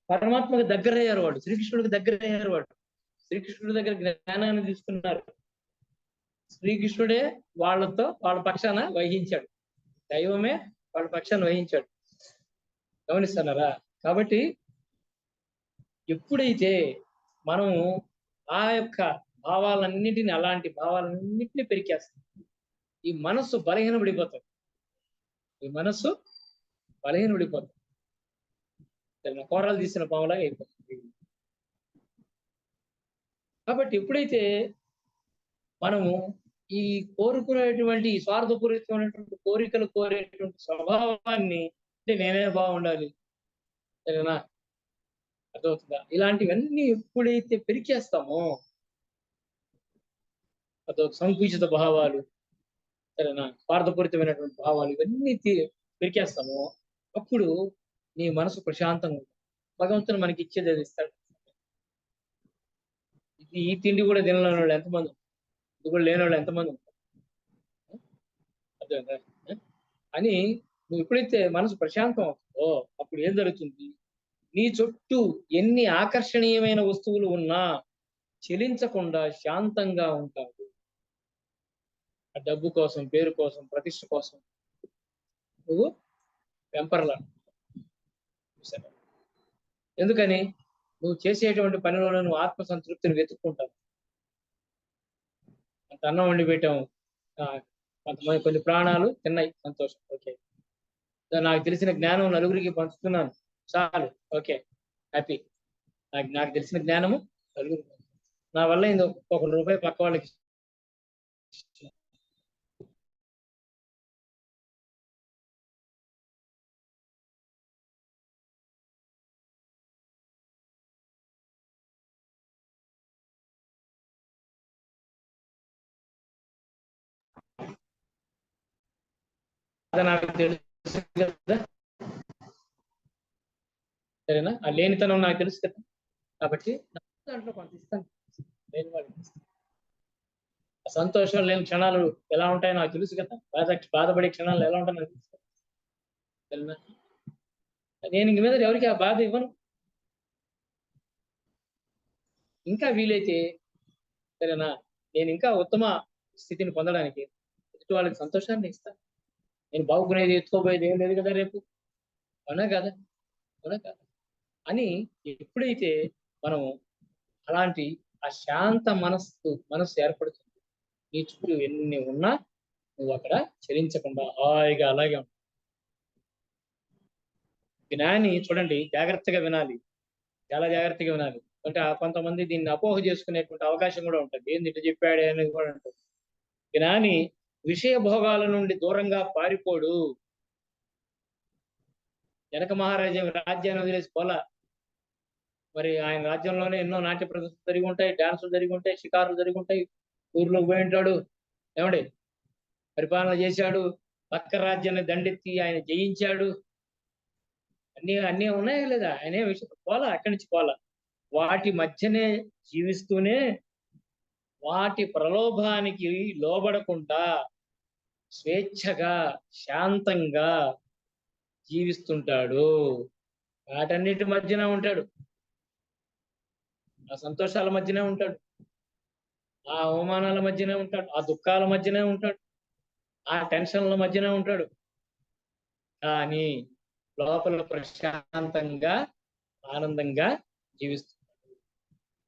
A: పరమాత్మకు దగ్గరయ్యారు. వాడు శ్రీకృష్ణుడికి దగ్గరయ్యారు. వాడు శ్రీకృష్ణుడి దగ్గర జ్ఞానాన్ని తీసుకున్నారు. శ్రీకృష్ణుడే వాళ్ళ పక్షాన వహించాడు. దైవమే వాళ్ళ పక్షాన వహించాడు. గమనిస్తున్నారా? కాబట్టి ఎప్పుడైతే మనము ఆ యొక్క అలాంటి భావాలన్నింటినీ పెరికేస్తాం, ఈ మనస్సు బలహీనపడిపోతుంది. కోరలు తీసిన పాములాగా అయిపోతుంది. కాబట్టి ఎప్పుడైతే మనము ఈ కోరుకునేటువంటి స్వార్థపూరితమైనటువంటి కోరికలు కోరేటువంటి స్వభావాన్ని, అంటే నేనే బాగుండాలి, సరేనా, అర్థమవుతుందా, ఇలాంటివన్నీ ఎప్పుడైతే పెరికేస్తామో, సంకుచిత భావాలు, సరేనా, స్వార్థపూరితమైనటువంటి భావాలు, ఇవన్నీ పెరికేస్తామో అప్పుడు నీ మనసు ప్రశాంతంగా ఉంటుంది. భగవంతుడు మనకి ఇచ్చేది అది ఇస్తాడు. ఈ తిండి కూడా తినలేని వాళ్ళు ఎంతమంది, ఇది కూడా లేని వాళ్ళు ఎంతమంది ఉంటారు అని నువ్వు ఎప్పుడైతే మనసు ప్రశాంతం అవుతుందో అప్పుడు ఏం జరుగుతుంది? నీ చుట్టూ ఎన్ని ఆకర్షణీయమైన వస్తువులు ఉన్నా చెలించకుండా శాంతంగా ఉంటావు. ఆ డబ్బు కోసం, పేరు కోసం, ప్రతిష్ట కోసం నువ్వు వెంపర్లా. ఎందుకని? నువ్వు చేసేటువంటి పనిలో నువ్వు ఆత్మసంతృప్తిని వెతుక్కుంటావు. అంత అన్నం వండి పెట్టాము, కొంతమంది కొన్ని ప్రాణాలు తిన్నాయి, సంతోషం, ఓకే. నాకు తెలిసిన జ్ఞానం నలుగురికి పంచుతున్నాను, చాలు, ఓకే, హ్యాపీ. నాకు తెలిసిన జ్ఞానము నలుగురికి, నా వల్ల ఒక రూపాయి పక్క వాళ్ళకి నాకు తెలుసు కదా, సరేనా, ఆ లేనితనం నాకు తెలుసు కదా, కాబట్టి దాంట్లో కొంత ఇస్తాను, లేని వాళ్ళకి ఇస్తాను. సంతోషం లేని క్షణాలు ఎలా ఉంటాయో నాకు తెలుసు కదా, బాధపడే క్షణాలు ఎలా ఉంటాయో నాకు తెలుసు, సరేనా. నేను ఇంక మీద ఎవరికి ఆ బాధ ఇవ్వను. ఇంకా వీలైతే, సరేనా, నేను ఇంకా ఉత్తమ స్థితిని పొందడానికి ఎదుటి వాళ్ళకి సంతోషాన్ని ఇస్తాను. నేను బాగుకునేది ఎత్తుకోబోయేది ఏం లేదు కదా రేపు, అవునా కదా, అని ఎప్పుడైతే మనం అలాంటి ఆ శాంత మనస్సు ఏర్పడుతుంది, నీ చుట్టూ ఎన్ని ఉన్నా నువ్వు అక్కడ చలించకుండా హాయిగా అలాగే ఉంటావు. జ్ఞాని చూడండి, జాగ్రత్తగా వినాలి, చాలా జాగ్రత్తగా వినాలి. అంటే కొంతమంది దీన్ని అపోహ చేసుకునేటువంటి అవకాశం కూడా ఉంటుంది. ఏంది ఇట్లా చెప్పాడే అనేది కూడా ఉంటుంది. జ్ఞాని విషయ భోగాల నుండి దూరంగా పారిపోడు. జనక మహారాజా రాజ్యాన్ని వదిలేసి పోలా. మరి ఆయన రాజ్యంలోనే ఎన్నో నాట్య ప్రదర్శనలు జరిగి ఉంటాయి, డాన్సులు జరిగి ఉంటాయి, షికారులు జరిగి ఉంటాయి, ఊర్లోకి పోయి ఉంటాడు, ఏమండి, పరిపాలన చేశాడు, పక్క రాజ్యాన్ని దండెత్తి ఆయన జయించాడు, అన్నీ ఉన్నాయా లేదా? ఆయనే విషయం పోలా, అక్కడి నుంచి పోలా. వాటి మధ్యనే జీవిస్తూనే వాటి ప్రలోభానికి లోబడకుండా స్వేచ్ఛగా శాంతంగా జీవిస్తుంటాడు. వాటన్నిటి మధ్యనే ఉంటాడు, ఆ సంతోషాల మధ్యనే ఉంటాడు, ఆ అవమానాల మధ్యనే ఉంటాడు, ఆ దుఃఖాల మధ్యనే ఉంటాడు, ఆ టెన్షన్ల మధ్యనే ఉంటాడు. కానీ లోపల ప్రశాంతంగా ఆనందంగా జీవిస్తున్నాడు.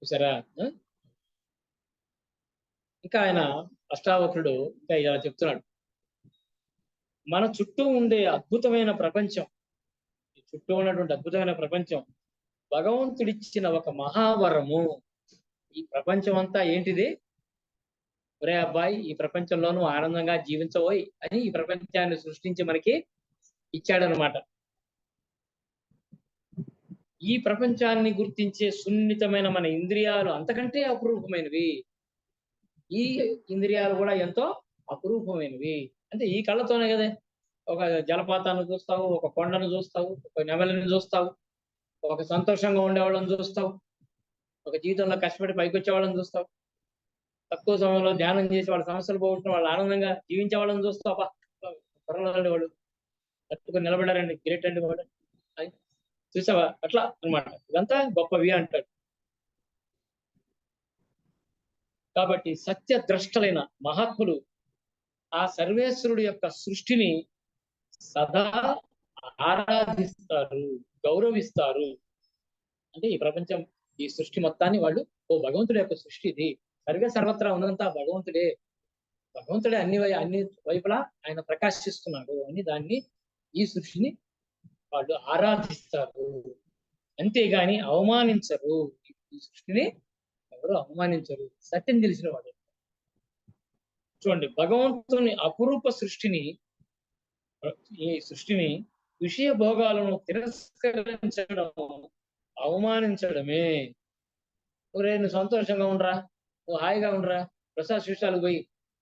A: చూసారా? ఇంకా ఆయన అష్టావక్రుడు ఇంకా ఇలా చెప్తున్నాడు, మన చుట్టూ ఉండే అద్భుతమైన ప్రపంచం, చుట్టూ ఉన్నటువంటి అద్భుతమైన ప్రపంచం భగవంతుడిచ్చిన ఒక మహావరము. ఈ ప్రపంచం అంతా ఏంటిది? ఒరే అబ్బాయి, ఈ ప్రపంచంలోనూ ఆనందంగా జీవించబోయి అని ఈ ప్రపంచాన్ని సృష్టించి మనకి ఇచ్చాడనమాట. ఈ ప్రపంచాన్ని గుర్తించే సున్నితమైన మన ఇంద్రియాలు అంతకంటే అపురూపమైనవి. ఈ ఇంద్రియాలు కూడా ఎంతో అపురూపమైనవి. అంటే ఈ కళ్ళతోనే కదా ఒక జలపాతాన్ని చూస్తావు, ఒక కొండను చూస్తావు, ఒక నెమలిని చూస్తావు, ఒక సంతోషంగా ఉండేవాళ్ళని చూస్తావు, ఒక జీవితంలో కష్టపడి పైకొచ్చే వాళ్ళని చూస్తావు, తక్కువ సమయంలో ధ్యానం చేసి వాళ్ళ సమస్యలు పోగొట్టుకుని వాళ్ళు ఆనందంగా జీవించే వాళ్ళని చూస్తావు. త్వరలో వాళ్ళు తట్టుకొని నిలబడారండి, గ్రేట్ అండి వాడు అని చూసావా? అట్లా అన్నమాట. ఇదంతా గొప్పవి అంటాడు. కాబట్టి సత్య ద్రష్టలైన మహాత్ములు ఆ సర్వేశ్వరుడు యొక్క సృష్టిని సదా ఆరాధిస్తారు, గౌరవిస్తారు. అంటే ఈ ప్రపంచం, ఈ సృష్టి మొత్తాన్ని వాళ్ళు, ఓ భగవంతుడి యొక్క సృష్టి ఇది, సర్వే సర్వత్రా ఉన్నదంతా భగవంతుడే, భగవంతుడే అన్ని వైపులా ఆయన ప్రకాశిస్తున్నాడు అని దాన్ని, ఈ సృష్టిని వాళ్ళు ఆరాధిస్తారు. అంతేగాని అవమానించరు. ఈ సృష్టిని ఎవరు అవమానించరు, సత్యం తెలిసిన వాడు. చూడండి, భగవంతుని అపురూప సృష్టిని, ఈ సృష్టిని విషయ భోగాలను తిరస్కరించడం అవమానించడమే. నువ్వు సంతోషంగా ఉండరా, నువ్వు హాయిగా ఉండరా, ప్రసాద్ శిష్టాలకు పోయి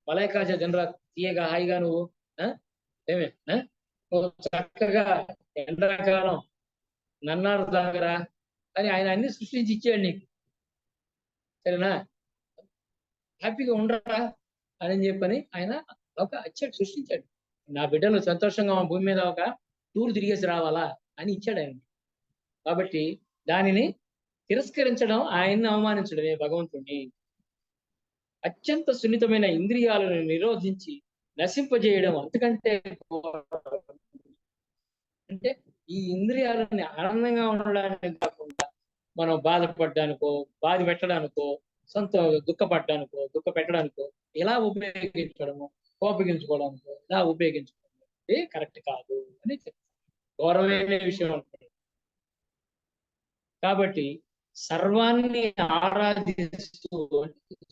A: మలైకాజ జనరా తీయగా హాయిగా నువ్వు ఏమే నువ్వు చక్కగా ఎండాకాలం నన్నారు తాగరా అని ఆయన అన్ని సృష్టించి ఇచ్చాడు నీకు, సరేనా? హ్యాపీగా ఉండరా అని చెప్పని ఆయన ఒక ఇచ్చాడు, సృష్టించాడు. నా బిడ్డలు సంతోషంగా భూమి మీద ఒక టూర్ తిరిగేసి రావాలా అని ఇచ్చాడు ఆయన. కాబట్టి దానిని తిరస్కరించడం ఆయన్ని అవమానించడమే భగవంతుడిని. అత్యంత సున్నితమైన ఇంద్రియాలను నిరోధించి నశింపజేయడం అంతకంటే, అంటే ఈ ఇంద్రియాలని ఆనందంగా ఉండడానికి కాకుండా మనం బాధపడడానికో, బాధ పెట్టడానికో, దుఃఖపడడానికో, దుఃఖ పెట్టడానికో ఇలా ఉపయోగించడము, కోపగించుకోవడానికో ఇలా ఉపయోగించుకోవడం కరెక్ట్ కాదు అని చెప్తారు. ఘోరమైన విషయం అనుకుంటారు. కాబట్టి సర్వాన్ని ఆరాధిస్తూ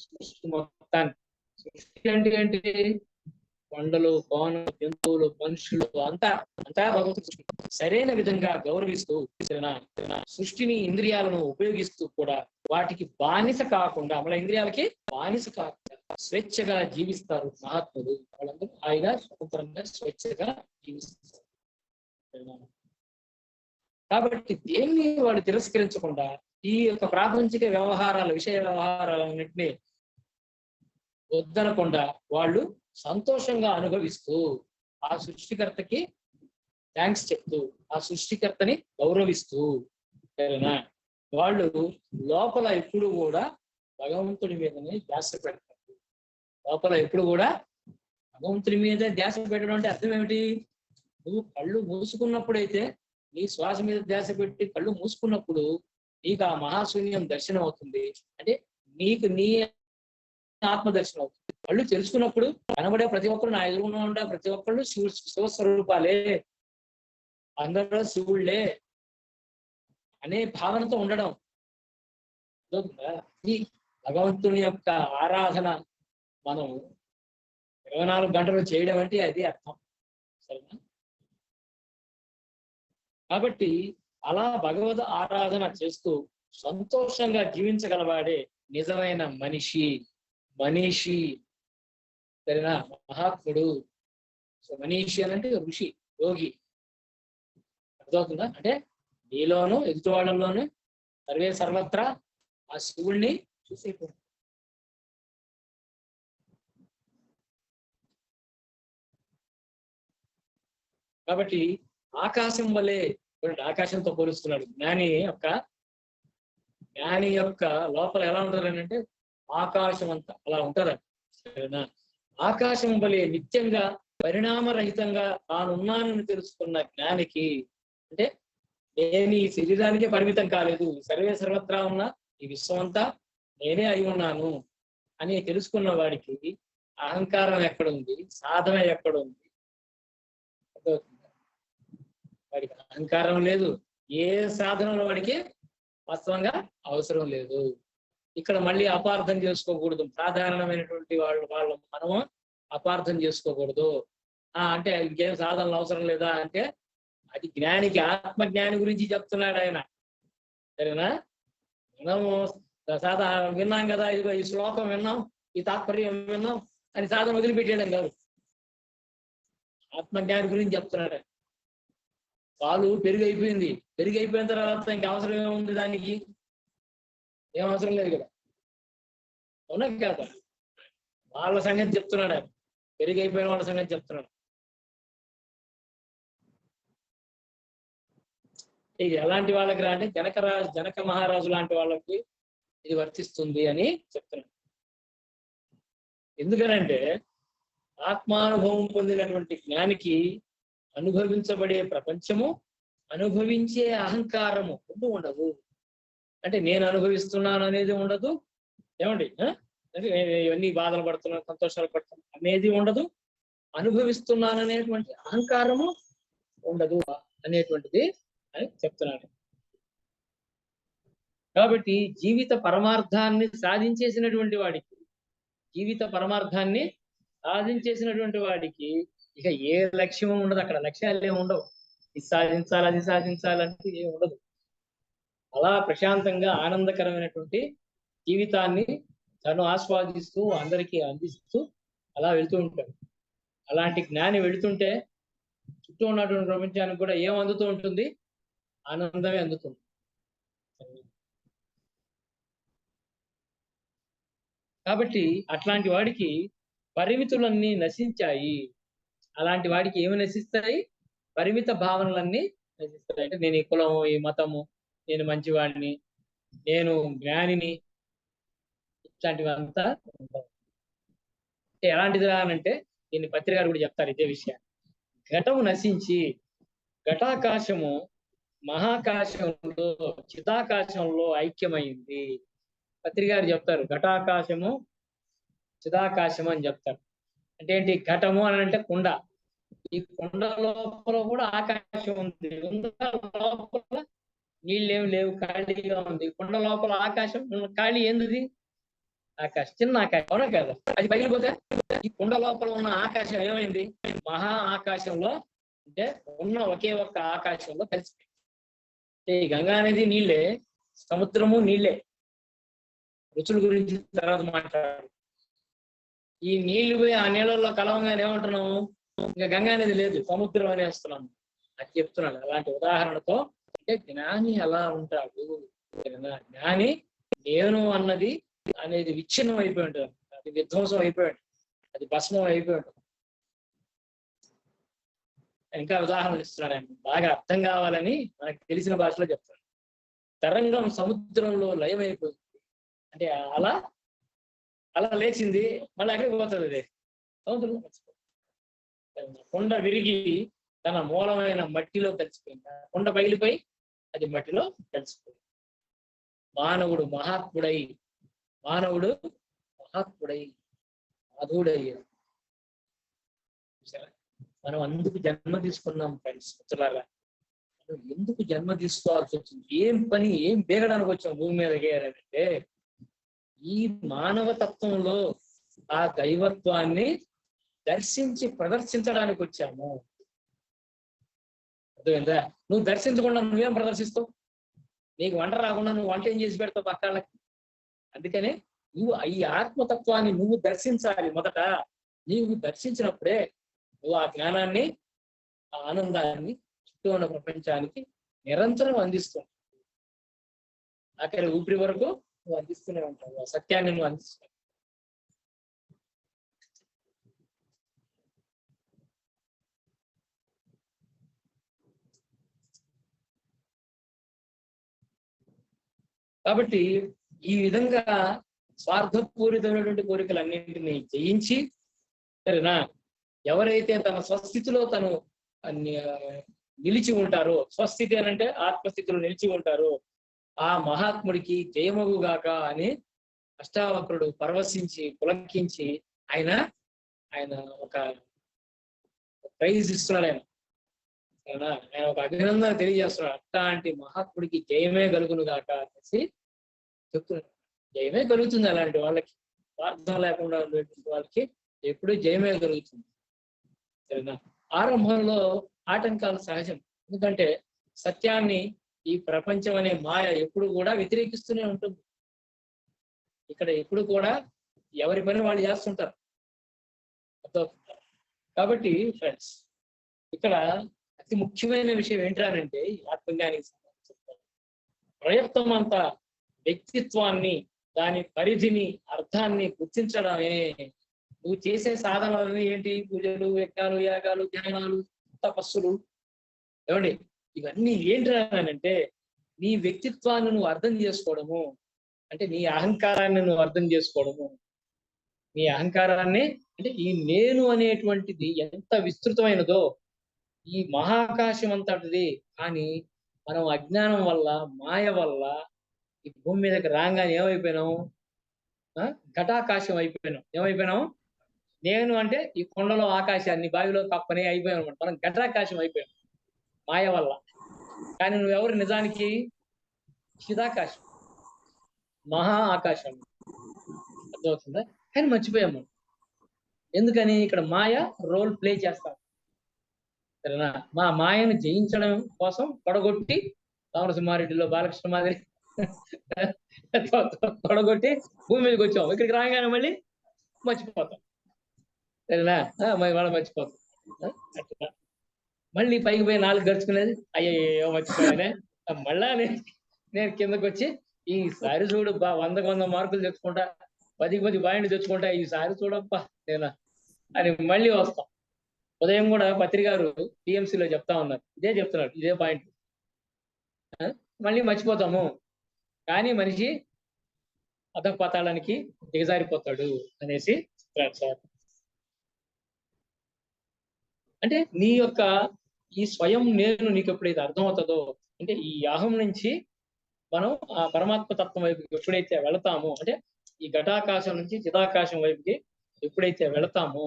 A: సృష్టి మొత్తాన్ని, సృష్టి అంటే కొండలు, కోనలు, జంతువులు, మనుషులు అంతా భగవంతుడు సరైన విధంగా గౌరవిస్తూ సృష్టిని, ఇంద్రియాలను ఉపయోగిస్తూ కూడా వాటికి బానిస కాకుండా, మన ఇంద్రియాలకి బానిస కాకుండా స్వేచ్ఛగా జీవిస్తారు మహాత్ములు. వాళ్ళందరూ హాయిగా స్వతంత్రంగా స్వేచ్ఛగా జీవిస్తారు. కాబట్టి దేన్ని వాళ్ళు తిరస్కరించకుండా ఈ యొక్క ప్రాపంచిక వ్యవహారాలు, విషయ వ్యవహారాలన్నింటినీ వద్దనకుండా వాళ్ళు సంతోషంగా అనుభవిస్తూ ఆ సృష్టికర్తకి థ్యాంక్స్ చెప్తూ, ఆ సృష్టికర్తని గౌరవిస్తూ, సరేనా? వాళ్ళు లోపల ఎప్పుడు కూడా భగవంతుడి మీదనే ధ్యాస పెడతారు. లోపల ఎప్పుడు కూడా భగవంతుడి మీదే ధ్యాస పెట్టడం అంటే అర్థం ఏమిటి? నువ్వు కళ్ళు మూసుకున్నప్పుడైతే, నీ శ్వాస మీద ధ్యాస పెట్టి కళ్ళు మూసుకున్నప్పుడు నీకు ఆ మహాశూన్యం దర్శనం అవుతుంది. అంటే నీకు నీ ఆత్మ దర్శనం అవుతుంది. కళ్ళు తెలుసుకున్నప్పుడు కనబడే ప్రతి ఒక్కరు, నా ఎదురుగా ఉండే ప్రతి ఒక్కళ్ళు శివస్వరూపాలే, అందరూ శివుళ్లే అనే భావనతో ఉండడం. ఈ భగవంతుని యొక్క ఆరాధన మనం 24 గంటలు చేయడం అంటే అది అర్థం, సరేనా? కాబట్టి అలా భగవద్ ఆరాధన చేస్తూ సంతోషంగా జీవించగలవాడే నిజమైన మనిషి, సరేనా? మహాత్ముడు. సో మనీషి అంటే ఋషి, యోగి. అర్థమవుతుందా? అంటే నీలోను ఎదుటివాళ్ళలోను సర్వే సర్వత్రా ఆ శివుణ్ణి చూసేపోయింది. కాబట్టి ఆకాశం వలె, ఆకాశంతో పోలుస్తున్నాడు. జ్ఞాని యొక్క లోపల ఎలా ఉంటారని అంటే ఆకాశం అంతా అలా ఉంటారని, సరేనా? ఆకాశం వలె నిత్యంగా పరిణామరహితంగా తానున్నానని తెలుసుకున్న జ్ఞానికి, అంటే నేను ఈ శరీరానికే పరిమితం కాలేదు, సర్వే సర్వత్రా ఉన్న ఈ విశ్వం అంతా నేనే అయి ఉన్నాను అని తెలుసుకున్న వాడికి అహంకారం ఎక్కడుంది, సాధన ఎక్కడుంది? వాడికి అహంకారం లేదు, ఏ సాధనలో వాడికి వాస్తవంగా అవసరం లేదు. ఇక్కడ మళ్ళీ అపార్థం చేసుకోకూడదు. సాధారణమైనటువంటి వాళ్ళ మనము అపార్థం చేసుకోకూడదు. అంటే ఇంకేం సాధనలు అవసరం లేదా అంటే, అది జ్ఞానికి, ఆత్మజ్ఞాని గురించి చెప్తున్నాడు ఆయన, సరేనా? మనము విన్నాం కదా, ఇదిగో ఈ శ్లోకం విన్నాం, ఈ తాత్పర్యం విన్నాం అని సాధన వదిలిపెట్టేయడం కాదు.
B: ఆత్మజ్ఞాని గురించి చెప్తున్నాడు. పాలు పెరుగు అయిపోయింది, పెరుగు అయిపోయిన తర్వాత ఇంకా అవసరం ఏముంది దానికి? ఏం అవసరం లేదు కదా, అవునా కదా? వాళ్ళ సంగతి చెప్తున్నాడు ఆయన, పెరుగు అయిపోయిన వాళ్ళ సంగతి చెప్తున్నాడు. ఇది ఎలాంటి వాళ్ళకి రా అంటే జనక మహారాజు లాంటి వాళ్ళకి ఇది వర్తిస్తుంది అని చెప్తున్నాడు. ఎందుకనంటే ఆత్మానుభవం పొందినటువంటి జ్ఞానికి అనుభవించబడే ప్రపంచము, అనుభవించే అహంకారము రెండు ఉండదు. అంటే నేను అనుభవిస్తున్నాను అనేది ఉండదు, ఏమండి? అంటే ఇవన్నీ బాధలు పడుతున్నాను, సంతోషాలు పడుతున్నాను అనేది ఉండదు, అనుభవిస్తున్నాను అనేటువంటి అహంకారము ఉండదు అనేటువంటిది అని చెప్తున్నాడు. కాబట్టి జీవిత పరమార్థాన్ని సాధించేసినటువంటి వాడికి ఇక ఏ లక్ష్యం ఉండదు. అక్కడ లక్ష్యాలు ఏమి ఉండవు. ఇది సాధించాలి, అది సాధించాలంటే ఏమి ఉండదు. అలా ప్రశాంతంగా ఆనందకరమైనటువంటి జీవితాన్ని తను ఆస్వాదిస్తూ అందరికీ అందిస్తూ అలా వెళ్తూ ఉంటాడు. అలాంటి జ్ఞాని వెళుతుంటే చుట్టూ ఉన్నటువంటి ప్రపంచానికి కూడా ఏం అందుతూ ఉంటుంది? ఆనందమే అందుతుంది. కాబట్టి అట్లాంటి వాడికి పరిమితులన్నీ నశించాయి. అలాంటి వాడికి ఏమి నశిస్తాయి? పరిమిత భావనలన్నీ నశిస్తాయి. అంటే నేను ఈ కులము, ఈ మతము, నేను మంచివాడిని, నేను జ్ఞానిని, ఇట్లాంటివంతా ఉంటాయి. ఎలాంటిది రానంటే దీన్ని పత్రిక గారు కూడా చెప్తారు ఇదే విషయాన్ని. ఘటము నశించి ఘటాకాశము మహాకాశంలో చిదాకాశంలో ఐక్యమైంది. పత్రిక గారు చెప్తారు ఘటాకాశము చిదాకాశము అని చెప్తారు. అంటే ఏంటి? ఘటము అని అంటే కుండ, ఈ కుండ లోపల కూడా ఆకాశం ఉంది, లోపల నీళ్ళేమి లేవు, ఖాళీగా ఉంది. కుండ లోపల ఆకాశం, ఖాళీ ఏంది? ఆకాశం, చిన్న ఆకాశం, అవునా కదా? అది పగిలిపోతే ఈ కుండ లోపల ఉన్న ఆకాశం ఏమైంది? మహా ఆకాశంలో, అంటే ఉన్న ఒకే ఒక్క ఆకాశంలో కలిసిపోయింది. ఈ గంగా అనేది నీళ్ళే, సముద్రము నీళ్ళే. రుచుల గురించి తర్వాత మాట్లాడారు. ఈ నీళ్లు పోయి ఆ నీళ్ళల్లో కలవంగానే ఏమంటున్నాము? ఇంకా గంగా అనేది లేదు, సముద్రం అనేస్తున్నాము. అది చెప్తున్నాడు. అలాంటి ఉదాహరణతో అంటే జ్ఞాని అలా ఉంటాడు. జ్ఞాని నేను అన్నది అనేది విచ్ఛిన్నం అయిపోయి ఉంటుంది, అది విధ్వంసం అయిపోయి ఉంటుంది, అది భస్మం అయిపోయి ఉంటుంది. ఇంకా ఉదాహరణలు ఇస్తున్నాడు ఆయన, బాగా అర్థం కావాలని మనకు తెలిసిన భాషలో చెప్తాడు. తరంగం సముద్రంలో లయమైపోతుంది, అంటే అలా లేచింది, మళ్ళీ ఎక్కడికి పోతుంది? అది సముద్రంలో కలిసిపోతుంది. కొండ విరిగి తన మూలమైన మట్టిలో కలిసిపోయింది, కొండ పగిలిపోయి అది మట్టిలో కలిసిపోయింది. మానవుడు మహాత్ముడై మాధవుడయ్యాడు. మనం అందుకు జన్మ తీసుకున్నాం ఫ్రెండ్స్, మిత్రులారా. మనం ఎందుకు జన్మ తీసుకోవాల్సి వచ్చింది? ఏం పని, ఏం బేగడానికి వచ్చాం భూమి మీదకి అంటే ఈ మానవతత్వంలో ఆ దైవత్వాన్ని దర్శించి ప్రదర్శించడానికి వచ్చాము. అర్థమైందా? నువ్వు దర్శించకుండా నువ్వేం ప్రదర్శిస్తావు? నీకు వంట రాకుండా నువ్వు వంట ఏం చేసి పెడతావు పక్కాళ్ళకి? అందుకనే నువ్వు ఈ ఆత్మతత్వాన్ని నువ్వు దర్శించాలి. మొదట నీవు దర్శించినప్పుడే నువ్వు ఆ జ్ఞానాన్ని, ఆ ఆనందాన్ని చుట్టూ ఉన్న ప్రపంచానికి నిరంతరం అందిస్తావు. ఆఖరి ఊపిరి వరకు నువ్వు అందిస్తూనే ఉంటావు, ఆ సత్యాన్ని నువ్వు అందిస్తావు. కాబట్టి ఈ విధంగా స్వార్థపూరితమైనటువంటి కోరికలన్నింటినీ జయించి, సరేనా, ఎవరైతే తన స్వస్థితిలో తను నిలిచి ఉంటారో, స్వస్థితి అని అంటే ఆత్మస్థితిలో నిలిచి ఉంటారో, ఆ మహాత్ముడికి జయమగుగాక అని అష్టావక్రుడు పరవశించి పులకించి ఆయన ఒక ప్రైజ్ ఇస్తున్నాడు. ఆయన ఒక అభినందన తెలియజేస్తున్నాడు. అట్లాంటి మహాత్ముడికి జయమే కలుగును గాక అనేసి చెప్తున్నాడు. జయమే కలుగుతుంది అలాంటి వాళ్ళకి, స్వార్థం లేకుండా ఉండేటువంటి వాళ్ళకి ఎప్పుడూ జయమే కలుగుతుంది. సరేనా? ఆరంభంలో ఆటంకాలు సహజం, ఎందుకంటే సత్యాన్ని ఈ ప్రపంచం అనే మాయ ఎప్పుడు కూడా వ్యతిరేకిస్తూనే ఉంటుంది. ఇక్కడ ఎప్పుడు కూడా ఎవరి పని వాళ్ళు చేస్తుంటారు. కాబట్టి ఫ్రెండ్స్, ఇక్కడ అతి ముఖ్యమైన విషయం ఏంటంటే ఈ ఆత్మజ్ఞానికి సంబంధించిన ప్రయత్నం అంతా వ్యక్తిత్వాన్ని, దాని పరిధిని, అర్థాన్ని గుర్తించడమే. నువ్వు చేసే సాధనలన్నీ ఏంటి? పూజలు, యజ్ఞాలు, యాగాలు, ధ్యానాలు, తపస్సులు, ఏమండి ఇవన్నీ ఏంటంటే నీ వ్యక్తిత్వాన్ని నువ్వు అర్థం చేసుకోవడము, అంటే నీ అహంకారాన్ని నువ్వు అర్థం చేసుకోవడము. నీ అహంకారాన్ని అంటే ఈ నేను అనేటువంటిది ఎంత విస్తృతమైనదో, ఈ మహాకాశం అంతటిది. కానీ మనం అజ్ఞానం వల్ల, మాయ వల్ల ఈ భూమి మీదకి రాగానే ఏమైపోయినాం? ఘటాకాశం అయిపోయినాం. ఏమైపోయినాం? నేను అంటే ఈ కొండలో ఆకాశాన్ని, బావిలో కప్పని అయిపోయాం అనమాట. మనం ఘటాకాశం అయిపోయాం మాయ వల్ల. కానీ నువ్వెవరు నిజానికి? చిదాకాశం, మహా ఆకాశం. అర్థమవుతుందా? కానీ మర్చిపోయాం మనం. ఎందుకని? ఇక్కడ మాయ రోల్ ప్లే చేస్తాం. సరేనా? మా మాయను జయించడం కోసం పడగొట్టి రామరసింహారెడ్డిలో బాలకృష్ణ మాదిరి పడగొట్టి భూమి మీదకి వచ్చాం. ఇక్కడికి రాగానే మళ్ళీ మర్చిపోతాం. సరేనా? మళ్ళీ మర్చిపోతాం. అట్లా మళ్ళీ పైకి పోయి 4 గడుచుకునేది, అయ్యో మర్చిపోయానే. మళ్ళా నేను కిందకి వచ్చి ఈసారి చూడు 100కి 100 మార్కులు తెచ్చుకుంటా, 10కి 10 పాయింట్లు తెచ్చుకుంటా, ఈసారి చూడప్పా నేనా అని మళ్ళీ వస్తాం. ఉదయం కూడా పత్రికారు టీఎంసీలో చెప్తా ఉన్నారు, ఇదే చెప్తున్నాడు, ఇదే పాయింట్. మళ్ళీ మర్చిపోతాము. కానీ మనిషి అధపతాళానికి దిగజారిపోతాడు అనేసి చెప్తాడు సార్. అంటే నీ యొక్క ఈ స్వయం నేను నీకు ఎప్పుడైతే అర్థమవుతుందో, అంటే ఈ అహం నుంచి మనం ఆ పరమాత్మ తత్వం వైపుకి ఎప్పుడైతే వెళతామో, అంటే ఈ ఘటాకాశం నుంచి చిదాకాశం వైపుకి ఎప్పుడైతే వెళతామో,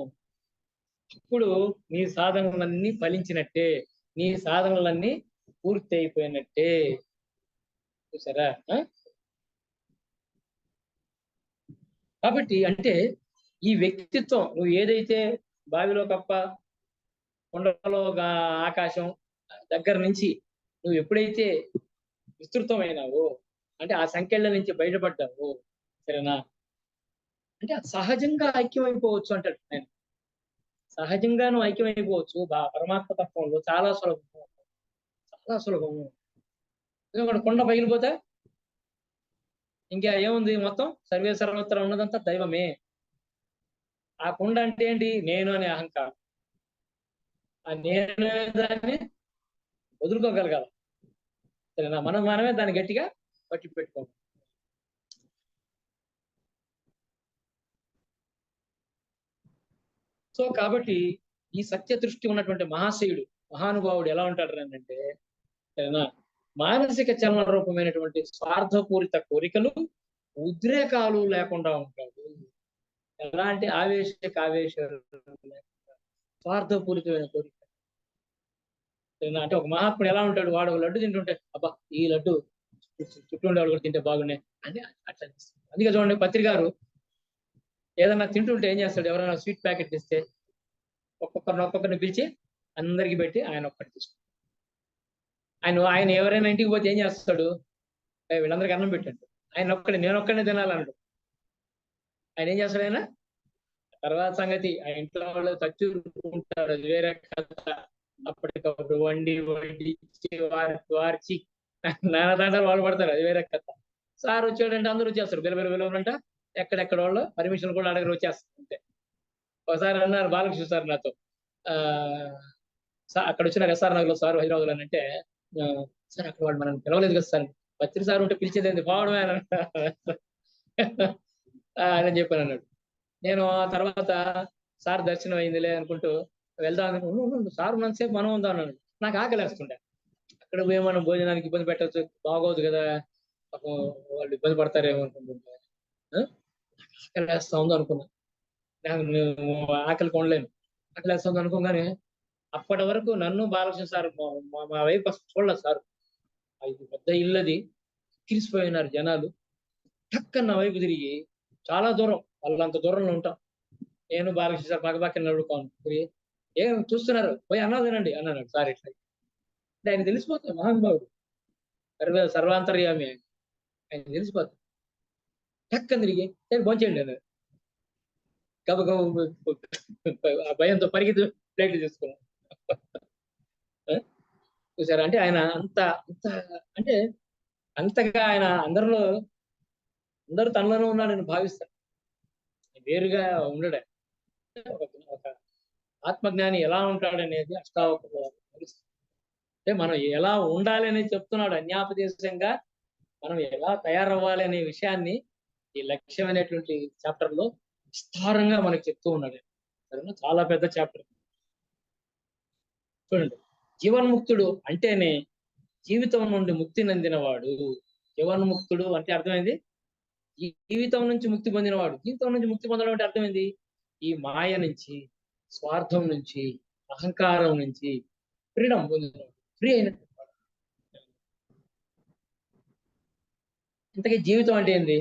B: ఇప్పుడు నీ సాధనలన్నీ ఫలించినట్టే, నీ సాధనలన్నీ పూర్తి అయిపోయినట్టే. చూసారా? కాబట్టి అంటే ఈ వ్యక్తిత్వం, నువ్వు ఏదైతే బావిలో కప్ప, కొండలో ఆకాశం దగ్గర నుంచి నువ్వు ఎప్పుడైతే విస్తృతమైనావో, అంటే ఆ సంఖ్యల నుంచి బయటపడ్డావు, సరేనా? అంటే సహజంగా ఐక్యమైపోవచ్చు అంటాడు ఆయన. సహజంగా నువ్వు ఐక్యమైపోవచ్చు పరమాత్మ తత్వంలో. చాలా సులభము, చాలా సులభము. కొండ పగిలిపోతే ఇంకా ఏముంది? మొత్తం సర్వే సర్వత్రా ఉన్నదంతా దైవమే. ఆ కొండ అంటే ఏంటి? నేను అనే అహంకారం. ఆ నేను దాన్ని వదులుకోగలగాల, సరేనా? మనమే దాన్ని గట్టిగా పట్టి పెట్టుకోవాలి. సో కాబట్టి ఈ సత్య దృష్టి ఉన్నటువంటి మహాశయుడు, మహానుభావుడు ఎలా ఉంటాడు అంటే, సరేనా, మానసిక చలన రూపమైనటువంటి స్వార్థపూరిత కోరికలు, ఉద్రేకాలు లేకుండా ఉంటాడు. ఎలాంటి ఆవేశాలు లేకుండా స్వార్థపూరితమైన కోరిక. అంటే ఒక మహాత్ముడు ఎలా ఉంటాడు? వాడు ఒక లడ్డు తింటుంటే, అబ్బా ఈ లడ్డు చుట్టూ ఉండేవాడు కూడా తింటే బాగున్నాయి అని అట్లా అనిపిస్తుంది. అందుకే చూడండి, పత్రికారు ఏదన్నా తింటుంటే ఏం చేస్తాడు? ఎవరైనా స్వీట్ ప్యాకెట్ ఇస్తే ఒక్కొక్కరిని పిలిచి అందరికి పెట్టి ఆయన ఒక్కటి తీసుకుంటాడు. ఆయన ఎవరైనా ఇంటికి పోతే ఏం చేస్తాడు? వీళ్ళందరికీ అన్నం పెట్టండి, నేను ఒక్కడే తినాలన్నాడు. ఆయన ఏం చేస్తాడు? ఆయన తర్వాత సంగతి, ఆ ఇంట్లో వాళ్ళు చచ్చుకుంటారు, అది వేరే కథ. అప్పటికప్పుడు వండి వడ్డించి వార్చి నాన్నదండాలు వాళ్ళు పడతారు, అది వేరే కథ. సార్ వచ్చాడంటే అందరూ వచ్చేస్తారు, బిలబిలంట. ఎక్కడెక్కడ వాళ్ళు పర్మిషన్ కూడా అడగరు, వచ్చేస్తారు అంతే. ఒకసారి అన్నారు బాలకృష్ణ సార్ నాతో, అక్కడ వచ్చిన ఎస్ఆర్ నగర్ లో సార్, హైదరాబాద్ అని అంటే, సార్ అక్కడ వాళ్ళు మనం పిలవలేదు కదా సార్, పత్రి సార్ ఉంటే పిలిచేది పోవడమే అని చెప్పాను అన్నాడు. నేను ఆ తర్వాత సార్ దర్శనం అయిందిలే అనుకుంటూ వెళ్దాం అనుకుంటూ, సార్ ఉన్నంతసేపు మనం ఉందాం అన్నాడు. నాకు ఆకలి వేస్తుండే. అక్కడ పోయి మనం భోజనానికి ఇబ్బంది పెట్టచ్చు, బాగోదు కదా, వాళ్ళు ఇబ్బంది పడతారేమో అనుకుంటుంటే ఆకలి వేస్తా ఉంది అనుకున్నా. ఆకలి కొనలేను, ఆకలి వేస్తా ఉంది అనుకోగానే అప్పటి వరకు నన్ను బాలకృష్ణ సార్ మా వైపు చూడలేదు సార్. ఇది పెద్ద ఇల్లది, కిరిసిపోయినారు జనాలు. టక్కన నా వైపు తిరిగి, చాలా దూరం, వాళ్ళంత దూరంలో ఉంటాం, నేను బాలకృష్ణ సార్ పక్కన నడుకోను, ఏం చూస్తున్నారు, పోయి అన్నా తినండి అన్నాడు సార్. ఇట్లా అంటే ఆయన తెలిసిపోతుంది, మహానుభావుడు, సర్వాంతర్యామి ఆయన తెలిసిపోతుంది. టక్కన తిరిగి భోంచేయండి అన్నారు. ఆ భయంతో పరిగెత్తి ప్లేట్లు తీసుకున్నాను. చూసారా? అంటే ఆయన అంత అంత అంటే అంతగా ఆయన అందరూ తనలోనే ఉన్నాడని భావిస్తారు. వేరుగా ఉండడు. ఒక ఒక ఆత్మజ్ఞాని ఎలా ఉంటాడనేది అష్టావక్రులు తెలుస్తుంది. అంటే మనం ఎలా ఉండాలి అనేది చెప్తున్నాడు అన్యాపదేశంగా. మనం ఎలా తయారవ్వాలి అనే విషయాన్ని ఈ లక్ష్యం అనేటువంటి చాప్టర్ లో విస్తారంగా మనకు చెప్తూ ఉన్నాడు. సరేనా? చాలా పెద్ద చాప్టర్. చూడండి, జీవన్ముక్తుడు అంటేనే జీవితం నుండి ముక్తి నందినవాడు. జీవన్ముక్తుడు అంటే అర్థమైంది, జీవితం నుంచి ముక్తి పొందినవాడు. జీవితం నుంచి ముక్తి పొందడం అంటే అర్థమైంది, ఈ మాయ నుంచి, స్వార్థం నుంచి, అహంకారం నుంచి ఫ్రీడమ్ పొందినవాడు, ఫ్రీ అయినట్టు. ఇంతకీ జీవితం అంటే ఏంది?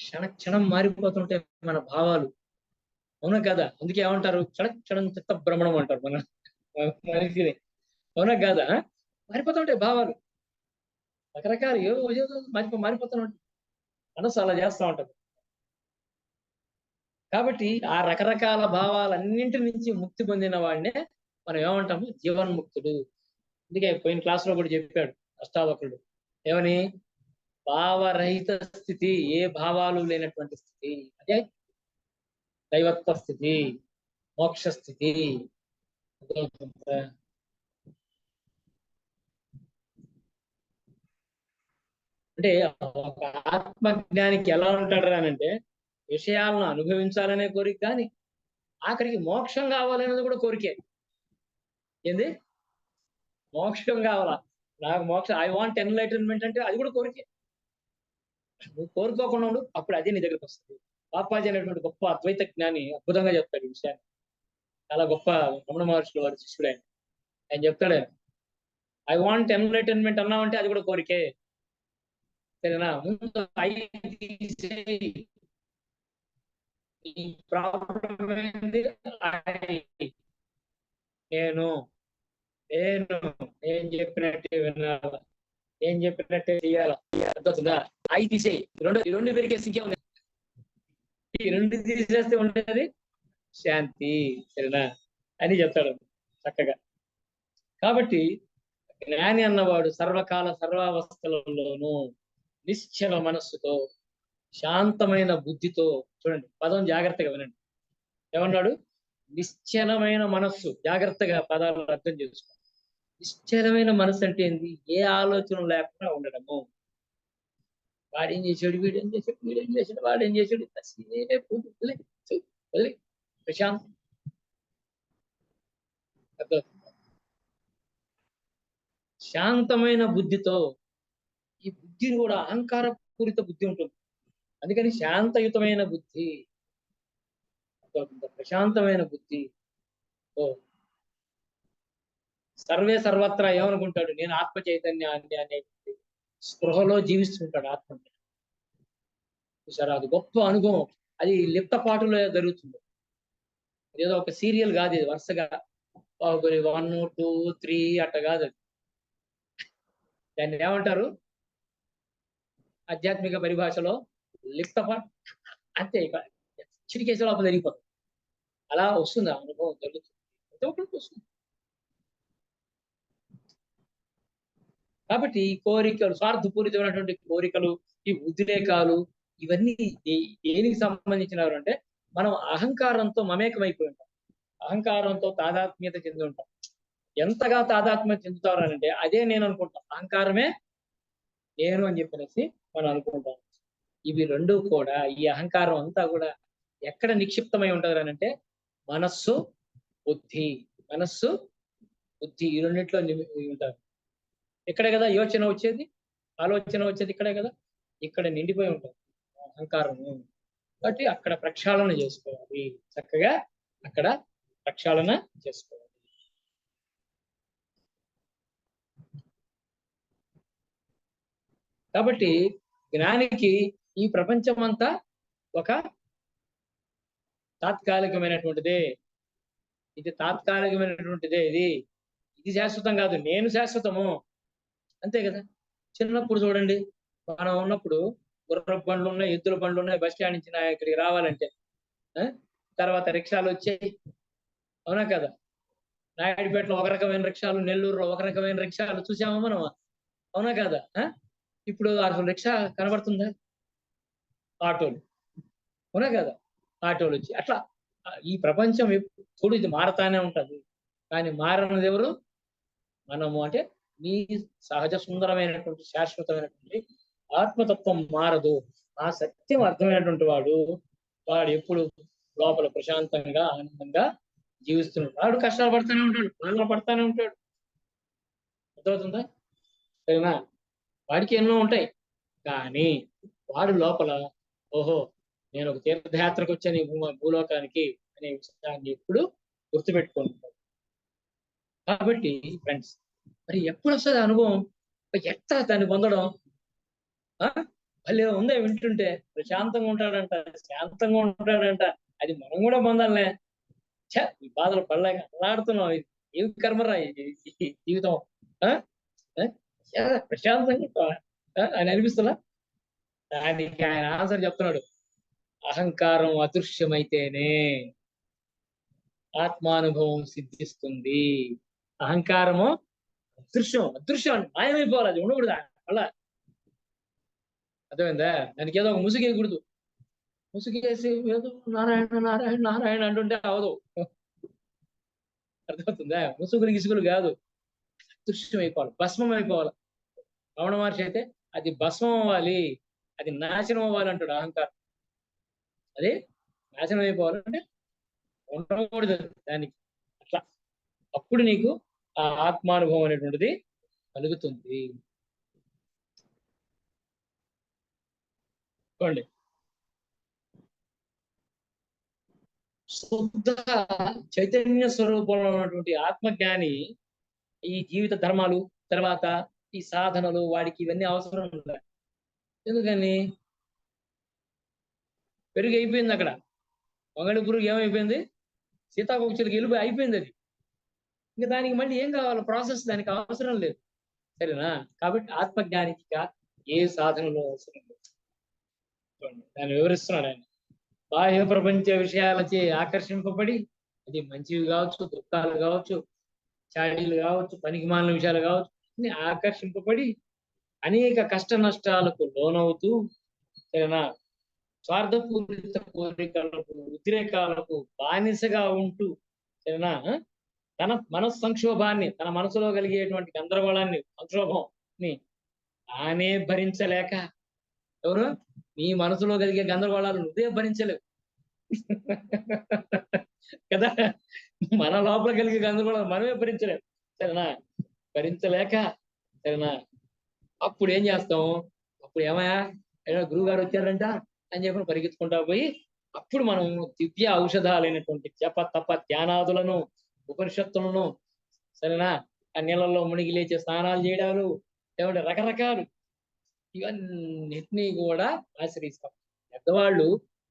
B: క్షణ క్షణం మారిపోతుంటాయి మన భావాలు. అవునా కదా? అందుకే ఏమంటారు, క్షణ క్షణం చిత్త భ్రమణం అంటారు మన మనిషిని. అవునా కాదా? మారిపోతుంటాయి భావాలు, రకరకాలు ఏదో ఏదో మారిపోతూ ఉంటాయి. మనసు అలా చేస్తూ ఉంటది. కాబట్టి ఆ రకరకాల భావాలన్నింటి నుంచి ముక్తి పొందిన వాడినే మనం ఏమంటాము, జీవన్ముక్తుడు. అందుకే పోయిన క్లాస్ లో కూడా చెప్పాడు అష్టావక్రుడు, ఏమని? భావరహిత స్థితి, ఏ భావాలు లేనటువంటి స్థితి, అదే దైవత్వ స్థితి, మోక్ష స్థితి. అంటే ఒక ఆత్మజ్ఞానికి ఎలా ఉంటాడు అంటే, విషయాలను అనుభవించాలనే కోరిక కానీ, ఆఖరికి మోక్షం కావాలనేది కూడా కోరికే. ఏంది? మోక్షం కావాలా, నాకు మోక్షం, ఐ వాంట్ ఎన్లైటన్మెంట్ అంటే అది కూడా కోరికే. నువ్వు కోరుకోకుండా ఉండు, అప్పుడు అదే నీ దగ్గరకు వస్తుంది. పాపాజీ అనేటువంటి గొప్ప అద్వైత జ్ఞాని అద్భుతంగా చెప్తాడు ఈ విషయాన్ని. చాలా గొప్ప రమణ మహర్షులు వారి శిష్యుడు ఆయన. ఆయన చెప్తాడు, ఐ వాంట్ ఎన్లైటన్మెంట్ అన్నామంటే అది కూడా కోరికే. సరేనా? ముందు ఐ తీసేయి. ఈ ప్రాబ్లం ఏంది? నేను నేను నేను చెప్పినట్టే వినాల, నేను చెప్పినట్టే చేయాల. అర్థవుతుందా? ఐ తీసేయి. ఈ రెండు పెరిగేసి ఇంకే ఉంది. ఈ రెండు తీసేస్తే ఉండేది శాంతి. సరేనా అని చెప్తాడు చక్కగా. కాబట్టి జ్ఞాని అన్నవాడు సర్వకాల సర్వావస్థలలోనూ నిశ్చల మనస్సుతో, శాంతమైన బుద్ధితో, చూడండి పదం జాగ్రత్తగా వినండి, ఏమన్నాడు? నిశ్చలమైన మనస్సు. జాగ్రత్తగా పదాలు అర్థం చేసుకో. నిశ్చలమైన మనస్సు అంటే ఏంది? ఏ ఆలోచన లేకుండా ఉండడము. వాడేం చేశాడు, వీడేం చేశాడు, వీడేం చేశాడు, వాడేం చేశాడు, ప్రశాంత్. శాంతమైన బుద్ధితో. ఈ బుద్ధిని కూడా అహంకార పూరిత బుద్ధి ఉంటుంది, అందుకని శాంతయుతమైన బుద్ధి, ప్రశాంతమైన బుద్ధి. ఓ సర్వే సర్వత్రా ఏమనుకుంటాడు, నేను ఆత్మ చైతన్యాన్ని అనే స్పృహలో జీవిస్తుంటాడు ఆత్మ. చూసారా? అది గొప్ప అనుభవం. అది లిప్తపాటులో జరుగుతుంది. ఏదో ఒక సీరియల్ కాదు ఇది, వరుసగా 1, 2, 3 అట్ట కాదు. దాన్ని ఏమంటారు ఆధ్యాత్మిక పరిభాషలో? లిప్తపాటు. అంతే, చిటికేసే లోపల జరిగిపోతుంది. అలా వస్తుంది, ఆ అనుభవం జరుగుతుంది, ప్రతి ఒక్కరికి వస్తుంది. కాబట్టి ఈ కోరికలు, స్వార్థపూరితమైనటువంటి కోరికలు, ఈ ఉద్రేకాలు, ఇవన్నీ దేనికి సంబంధించినవి అంటే, మనం అహంకారంతో మమేకమైపోయి ఉంటాం, అహంకారంతో తాదాత్మ్యత చెంది ఉంటాం. ఎంతగా తాదాత్మ్యత చెందుతారంటే అదే నేను అనుకుంటాం, అహంకారమే నేను అని చెప్పేసి మనం అనుకుంటాం. ఇవి రెండు కూడా, ఈ అహంకారం అంతా కూడా ఎక్కడ నిక్షిప్తమై ఉంటుంది అంటే, మనస్సు బుద్ధి, మనస్సు బుద్ధి ఈ రెండింటిలో ఉంటారు. ఇక్కడే కదా యోచన వచ్చేది, ఆలోచన వచ్చేది ఇక్కడే కదా, ఇక్కడ నిండిపోయి ఉంటుంది అహంకారము. కాబట్టి అక్కడ ప్రక్షాళన చేసుకోవాలి, చక్కగా అక్కడ ప్రక్షాళన చేసుకోవాలి. కాబట్టి జ్ఞానికి ఈ ప్రపంచం అంతా ఒక తాత్కాలికమైనటువంటిదే. ఇది తాత్కాలికమైనటువంటిదే, ఇది శాశ్వతం కాదు, నేను శాశ్వతము. అంతే కదా? చిన్నప్పుడు చూడండి, మనం ఉన్నప్పుడు గుర్రపు బండ్లు ఉన్నాయి, ఎద్దుల బండ్లు ఉన్నాయి, బస్ స్టాండ్ నుంచి ఇక్కడికి రావాలంటే. తర్వాత రిక్షాలు వచ్చాయి, అవునా కదా? నాయుడుపేటలో ఒక రకమైన రిక్షాలు, నెల్లూరులో ఒక రకమైన రిక్షాలు చూసామా మనం? అవునా కాదా? ఇప్పుడు అసలు రిక్షా కనబడుతుందా? ఆటోలు, అవునా కదా? ఆటోలు వచ్చి అట్లా ఈ ప్రపంచం ఎప్పుడు ఇది మారతానే ఉంటది. కానీ మారన్నది ఎవరు? మనము. అంటే నీ సహజ సుందరమైనటువంటి శాశ్వతమైనటువంటి ఆత్మతత్వం మారదు. ఆ సత్యం అర్థమైనటువంటి వాడు ఎప్పుడు లోపల ప్రశాంతంగా ఆనందంగా జీవిస్తున్నాడు. వాడు కష్టాలు పడుతూనే ఉంటాడు, బాధలు పడుతూనే ఉంటాడు. అర్థమవుతుందా? సరేనా? వాడికి ఎన్నో ఉంటాయి, కానీ వాడు లోపల ఓహో నేను ఒక తీర్థయాత్రకు వచ్చాను ఈ భూలోకానికి అనే విషయాన్ని ఎప్పుడు గుర్తుపెట్టుకుంటాడు. కాబట్టి ఫ్రెండ్స్, మరి ఎప్పుడు వస్తుంది అనుభవం? ఎట్లా దాన్ని పొందడం? భలే ఉందే వింటుంటే. ప్రశాంతంగా ఉంటాడంట, శాంతంగా ఉంటాడంట. అది మనం కూడా పొందాలనే. ఈ బాధలు పడలేక అల్లాడుతున్నాం. ఏమి కర్మరా జీవితం? ప్రశాంతంగా ఉంటావా అని అనిపిస్తున్నా? దానికి ఆయన ఆన్సర్ చెప్తున్నాడు. అహంకారం అదృశ్యమైతేనే ఆత్మానుభవం సిద్ధిస్తుంది. అహంకారము అదృశ్యం అంటే మాయమైపోవాలి, అది ఉండకూడదు అలా. అర్థమైందా? దానికి ఏదో ఒక ముసుగేయకూడదు. ముసుగేసి ఏదో నారాయణ నారాయణ నారాయణ అంటుంటే అవదు. అర్థమవుతుందా? ముసుగులు గిసుగులు కాదు, అదృశ్యం అయిపోవాలి, భస్మం అయిపోవాలి. రమణ మహర్షి అయితే అది భస్మం అవ్వాలి, అది నాశనం అవ్వాలి అంటాడు అహంకారం. అది నాశనం అయిపోవాలంటే ఉండకూడదు దానికి. అట్లా అప్పుడు నీకు ఆ ఆత్మానుభవం అనేటువంటిది కలుగుతుంది. చూడండి, శుద్ధ చైతన్య స్వరూపంలో ఉన్నటువంటి ఆత్మజ్ఞాని ఈ జీవిత ధర్మాలు, తర్వాత ఈ సాధనలు, వాడికి ఇవన్నీ అవసరం ఉన్నాయి. ఎందుకని? పెరుగు అయిపోయింది అక్కడ, వంగడి పురుగు ఏమైపోయింది, సీతాకోకచిలుక వెళ్ళిపోయి అయిపోయింది అది. ఇంకా దానికి మళ్ళీ ఏం కావాలి? ప్రాసెస్ దానికి అవసరం లేదు. సరేనా? కాబట్టి ఆత్మజ్ఞానికి ఏ సాధనలు అవసరం లేదు. దాన్ని వివరిస్తున్నాడు ఆయన. బాహ్య ప్రపంచ విషయాలచే ఆకర్షింపబడి, అది మంచివి కావచ్చు, దుఃఖాలు కావచ్చు, చాడీలు కావచ్చు, పనికిమాలిన విషయాలు కావచ్చు, అన్ని ఆకర్షింపబడి అనేక కష్ట నష్టాలకు లోనవుతూ, సరేనా, స్వార్థపూరిత కోరికలకు, ఉద్రేకాలకు బానిసగా ఉంటూ, సరేనా, తన మనస్సంక్షోభాన్ని, తన మనసులో కలిగేటువంటి గందరగోళాన్ని, సంక్షోభంని తానే భరించలేక, ఎవరు? నీ మనసులో కలిగే గందరగోళాలు నువ్వే భరించలేవు కదా. మన లోపల కలిగే గందరగోళాలు మనమే భరించలేము, సరేనా. భరించలేక, సరేనా, అప్పుడు ఏం చేస్తాం? అప్పుడు ఏమయ్యా, ఏదో గురువు గారు వచ్చారంట అని చెప్పి పరిగెత్తుకుంటా పోయి, అప్పుడు మనం దివ్య ఔషధాలైనటువంటి జప తప ధ్యానాదులను, ఉపనిషత్తులను, సరేనా, ఆ నీళ్ళల్లో మునిగి లేచే స్నానాలు చేయడాలు, ఏమంటే రకరకాలు, ఇవన్నిటినీ కూడా ఆశ్రయిస్తాం. పెద్దవాళ్ళు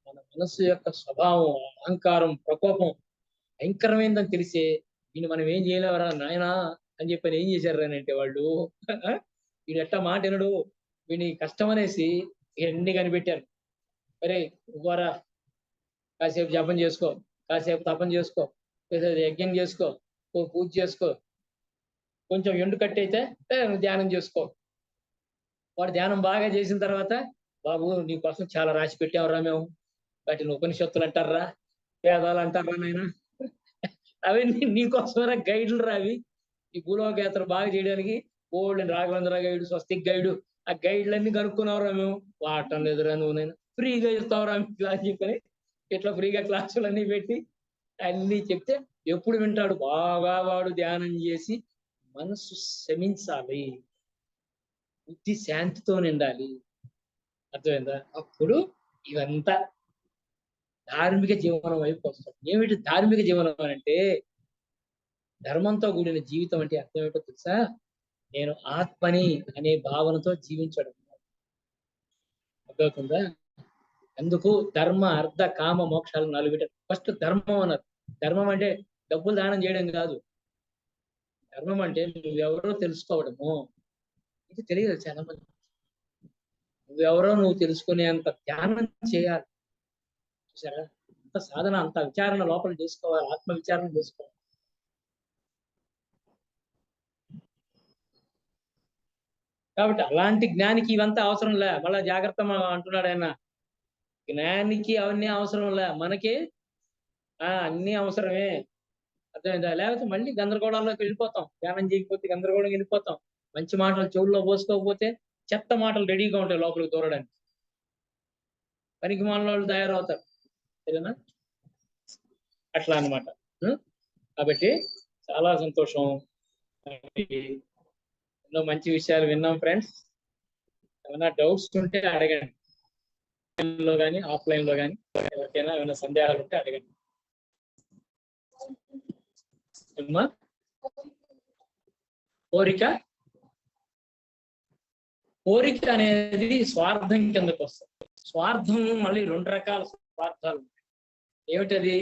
B: మన మనస్సు యొక్క స్వభావం, అహంకారం, ప్రకోపం భయంకరమైందని తెలిసే వీళ్ళు మనం ఏం చేయలేవరా నాయనా అని చెప్పని ఏం చేశారు అని అంటే వాళ్ళు, వీడు ఎట్టా మాట వినడు, వీడిని కష్టం అనేసి ఇవన్నీ కనిపెట్టారు. అరే ఇవ్వరా, కాసేపు జపం చేసుకో, కాసేపు తపం చేసుకో, కాసేపు యజ్ఞం చేసుకో, పూజ చేసుకో, కొంచెం ఎండు కట్టయితే ధ్యానం చేసుకో. వాడు ధ్యానం బాగా చేసిన తర్వాత, బాబు నీకోసం చాలా రాసి పెట్టావురా మేము, వాటిని ఉపనిషత్తులు అంటారా, వేదాలు అంటారా నాయన, అవి నీకోసమరా గైడ్లు రావి. ఈ భూలోక యాత్ర బాగా చేయడానికి ఓల్డ్ రాఘవేంద్ర గైడ్, స్వస్తిక్ గైడ్, ఆ గైడ్లన్నీ కనుక్కున్నావురా మేము. వాడటం లేదురా నువ్వు, నేను ఫ్రీగా ఇస్తావురా క్లాస్ చెప్పని ఇట్లా ఫ్రీగా క్లాసులన్నీ పెట్టి అన్ని చెప్తే ఎప్పుడు వింటాడు? బాగా వాడు ధ్యానం చేసి మనసు శమించాలి, బుద్ధి శాంతితో నిండాలి. అర్థమైందా? అప్పుడు ఇవంతా ధార్మిక జీవనం వైపు వస్తాం. ఏమిటి ధార్మిక జీవనం అంటే? ధర్మంతో కూడిన జీవితం అంటే అర్థం ఏంటో తెలుసా? నేను ఆత్మని అనే భావనతో జీవించడం. అర్థమవుతుందా? అందుకు ధర్మ అర్థ కామ మోక్షాలు 4 ఫస్ట్ ధర్మం అన్నారు. ధర్మం అంటే డబ్బులు దానం చేయడం కాదు. ధర్మం అంటే నువ్వెవరో తెలుసుకోవడము. ఇది తెలియదు చాలా మంది. నువ్వెవరో నువ్వు తెలుసుకునేంత ధ్యానం చేయాలి. చూసారా? అంత సాధన, అంత విచారణ లోపల చేసుకోవాలి, ఆత్మ విచారణ చేసుకోవాలి. కాబట్టి అలాంటి జ్ఞానికి ఇవంతా అవసరం లే. మళ్ళా జాగ్రత్త అంటున్నాడు ఆయన. జ్ఞానికి అవన్నీ అవసరం లే. మనకి అన్నీ అవసరమే. అర్థమైందా? లేకపోతే మళ్ళీ గందరగోళంలోకి వెళ్ళిపోతాం. ధ్యానం చేయకపోతే గందరగోళంకి వెళ్ళిపోతాం. మంచి మాటలు చెవుల్లో పోసుకోకపోతే చెత్త మాటలు రెడీగా ఉంటాయి లోపలికి దూరడానికి. పనికి మాలినోళ్ళు తయారవుతారు. సరేనా? అట్లా అన్నమాట. కాబట్టి చాలా సంతోషం. ఎన్నో మంచి విషయాలు విన్నాం ఫ్రెండ్స్. ఏమైనా డౌట్స్ ఉంటే అడగండి. లో కానీ ఆఫ్లైన్ లో కానీ ఎవరికైనా ఏమైనా సందేహాలు ఉంటే అడగండి. అమ్మా, కోరిక అనేది స్వార్థం కిందకు వస్తుంది. స్వార్థం మళ్ళీ 2 రకాల స్వార్థాలు ఉంటాయి. ఏమిటది?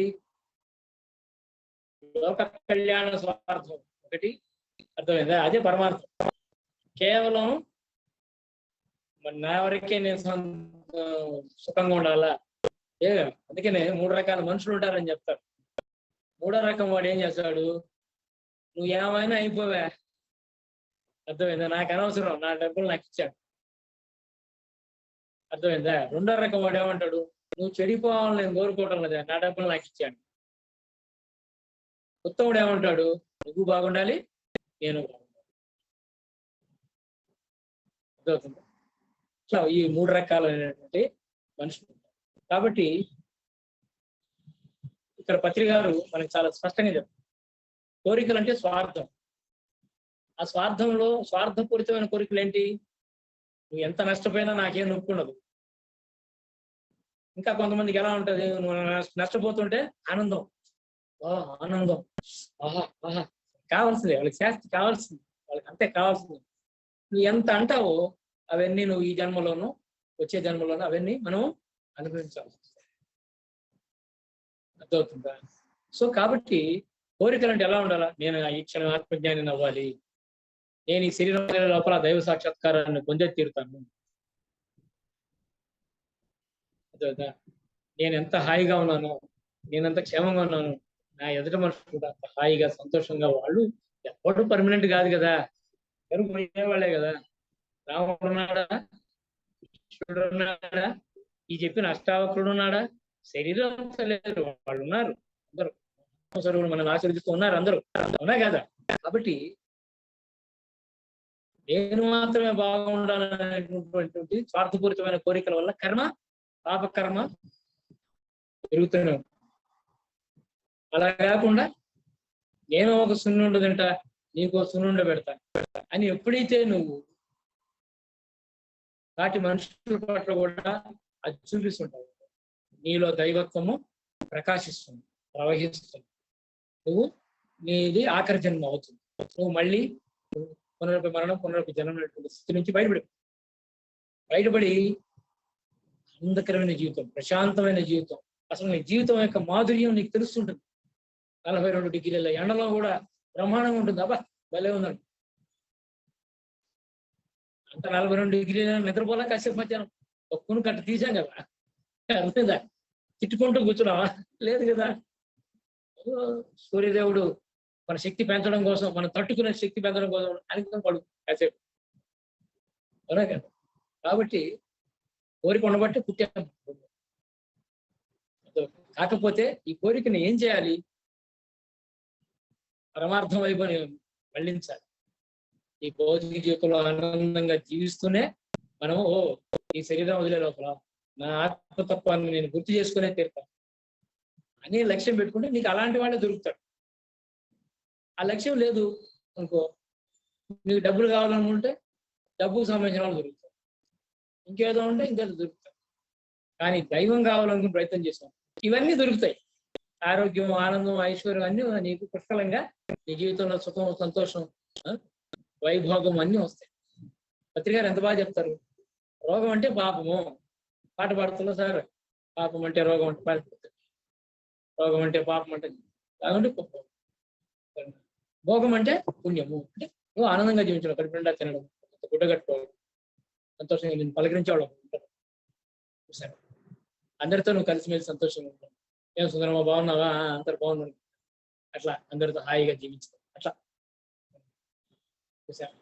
B: లోక కళ్యాణ స్వార్థం ఒకటి, అర్థమైందా? అదే పరమార్థం. కేవలం నా వరకే నేను సుఖంగా ఉండాలా? అందుకనే 3 రకాల మనుషులు ఉంటారని చెప్తారు. 3వ రకం వాడు ఏం చేస్తాడు? నువ్వు ఏమైనా అయిపోవా, అర్థమైందా? నాకు అనవసరం, నా డబ్బులు నాకు ఇచ్చాడు. అర్థమైందా? 2వ రకం వాడు ఏమంటాడు? నువ్వు చెడిపోవాలని నేను కోరుకోవటం లేదా, నా డబ్బులు నాకు ఇచ్చాడు. ఉత్తముడు ఏమంటాడు? నువ్వు బాగుండాలి, నేను బాగుండాలి. అర్థమవుతుందా? ఇట్లా ఈ 3 రకాలైనటువంటి మనుషులు. కాబట్టి ఇక్కడ పత్రిక గారు మనకి చాలా స్పష్టంగా చెప్తారు. కోరికలు అంటే స్వార్థం. ఆ స్వార్థంలో స్వార్థపూరితమైన కోరికలు ఏంటి? నువ్వు ఎంత నష్టపోయినా నాకేం నొప్పుకుండదు. ఇంకా కొంతమందికి ఎలా ఉంటది? నువ్వు నష్టపోతుంటే ఆనందం, ఆనందం, ఆహా కావాల్సిందే వాళ్ళకి, శాస్త్రి కావాల్సింది వాళ్ళకి, అంతే కావాల్సింది. నువ్వు ఎంత అంటావో అవన్నీ నువ్వు ఈ జన్మలోనూ వచ్చే జన్మలోనూ అవన్నీ మనం అనుభవించాల్సి వస్తుంది. అర్థమవుతుందా? సో కాబట్టి కోరికలు అంటే ఎలా ఉండాలా? నేను ఈ క్షణం ఆత్మజ్ఞాని అవ్వాలి, నేను ఈ శరీరం లోపల దైవ సాక్షాత్కారాన్ని పొందే తీరుతాను. అర్థమవుతుందా? నేను ఎంత హాయిగా ఉన్నాను, నేను ఎంత క్షేమంగా ఉన్నాను, నా ఎదుటి మనుషులు కూడా అంత హాయిగా సంతోషంగా, వాళ్ళు ఎప్పుడు పర్మనెంట్ కాదు కదా, ఎవరు పోయేవాళ్లే కదా. రాముడు ఉన్నాడా, కృష్ణుడు ఉన్నాడా, ఈ చెప్పిన అష్టావక్రుడు ఉన్నాడా? శరీరం లేరు, వాళ్ళు ఉన్నారు అందరూ. సరువులు మనల్ని ఆశీర్వదిస్తూ ఉన్నారు అందరూ, అవునా కదా? కాబట్టి నేను మాత్రమే బాగుండాలనేటువంటి స్వార్థపూరితమైన కోరికల వల్ల పాపకర్మ పెరుగుతూనే ఉంది. అలా కాకుండా నేను ఒక సున్నుండ తింటా, నీకు సున్నుండ పెడతా అని ఎప్పుడైతే నువ్వు వాటి మనుషుల పట్ల కూడా అది చూపిస్తుంటావు, నీలో దైవత్వము ప్రకాశిస్తుంది, ప్రవహిస్తుంది. నీది ఆఖరి జన్మ అవుతుంది. నువ్వు మళ్ళీ పునరపి మరణం, పునరపి జన్మ స్థితి నుంచి బయటపడి ఆనందకరమైన జీవితం, ప్రశాంతమైన జీవితం, అసలు నీ జీవితం యొక్క మాధుర్యం నీకు తెలుస్తుంటుంది. 42 డిగ్రీల ఎండలో కూడా బ్రహ్మాండంగా ఉంటుంది. అబ్బా భలే ఉందండి. అంత 42 డిగ్రీల నిద్రపోలే కాసేపు మధ్యాహ్నం ఒక్కును కట్ట తీసాం కదా, అర్థమైందా? తిట్టుకుంటూ కూర్చున్నావా? లేదు కదా. సూర్యదేవుడు మన శక్తి పెంచడం కోసం, మనం తట్టుకునే శక్తి పెంచడం కోసం అనితం పడు కాసేపు, అవునా కదా. కాబట్టి కోరిక ఉండబట్టి పుట్టాం. కాకపోతే ఈ కోరికను ఏం చేయాలి? పరమార్థం వైపు మళ్ళించాలి. ఈ భౌతిక జీవితంలో ఆనందంగా జీవిస్తూనే మనము ఈ శరీరం వదిలే లోపల నా ఆత్మతత్వాన్ని నేను గుర్తు చేసుకునే తీరుతాను అనే లక్ష్యం పెట్టుకుంటే నీకు అలాంటి వాళ్ళే దొరుకుతాడు. ఆ లక్ష్యం లేదు అనుకో, నీకు డబ్బులు కావాలనుకుంటే డబ్బుకు సంబంధించిన వాళ్ళు దొరుకుతారు, ఇంకేదో ఉంటే ఇంకేదో దొరుకుతారు. కానీ దైవం కావాలనుకుని ప్రయత్నం చేస్తాం, ఇవన్నీ దొరుకుతాయి. ఆరోగ్యం, ఆనందం, ఐశ్వర్యం అన్నీ నీకు పుష్కలంగా నీ జీవితంలో సుఖం, సంతోషం, వైభోగం అన్నీ వస్తాయి. పత్రికారు ఎంత బాగా చెప్తారు. రోగం అంటే పాపము, పాట పాడుతున్నా సార్, పాపం అంటే రోగం అంటే పారిపోతుంది, రోగం అంటే పాపం అంటే కాకుంటే భోగం అంటే పుణ్యము. అంటే నువ్వు ఆనందంగా జీవించడం, కడుపు నిండా తినడం, గుడ్డ కట్టుకోవడం, సంతోషంగా నేను పలకరించేవాళ్ళం ఉంటారు, అందరితో నువ్వు కలిసిమెలిసి సంతోషంగా ఉంటావు. ఏం సుందరమా బాగున్నావా? అందరు బాగున్నాను, అట్లా అందరితో హాయిగా జీవించడం, అట్లా చూసారు.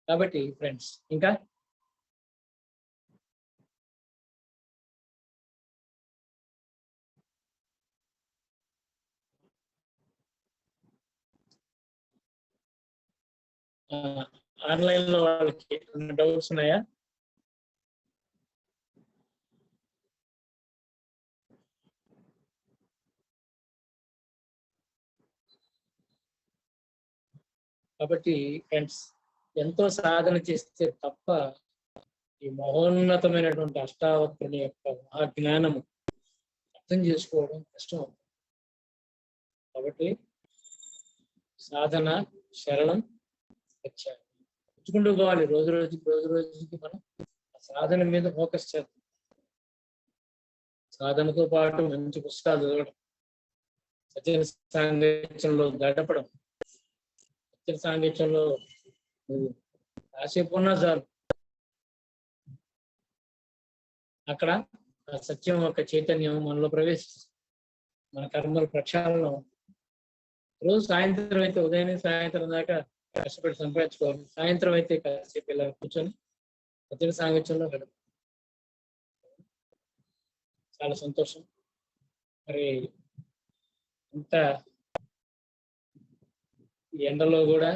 B: కాబట్టి ఫ్రెండ్స్ ఇంకా ఆన్లైన్ లో వాళ్ళకి డౌట్స్ ఉన్నాయా? కాబట్టి ఫ్రెండ్స్ ఎంతో సాధన చేస్తే తప్ప ఈ మహోన్నతమైనటువంటి అష్టావక్రుని యొక్క మహాజ్ఞానము అర్థం చేసుకోవడం కష్టం. కాబట్టి సాధన శరణం వచ్చాయి పుచ్చుకుంటూ పోవాలి. రోజు రోజుకి మనం సాధన మీద ఫోకస్ చేద్దాం. సాధనతో పాటు మంచి పుస్తకాలు చదవడం, సత్య సాంగత్యంలో గడపడం. సత్య సాంగత్యంలో కాసేపు ఉన్నా చాలు, అక్కడ ఆ సత్యం యొక్క చైతన్యం మనలో ప్రవేశిస్తుంది. మన కర్మల ప్రక్షాళన. రోజు సాయంత్రం అయితే ఉదయం సాయంత్రం దాకా కష్టపడి సంపాదించుకోవాలి. సాయంత్రం అయితే కాసేపు ఇలా కూర్చొని సత్య సాంగత్యంలో గడప. చాలా సంతోషం. మరి ఇంత ఎండలో కూడా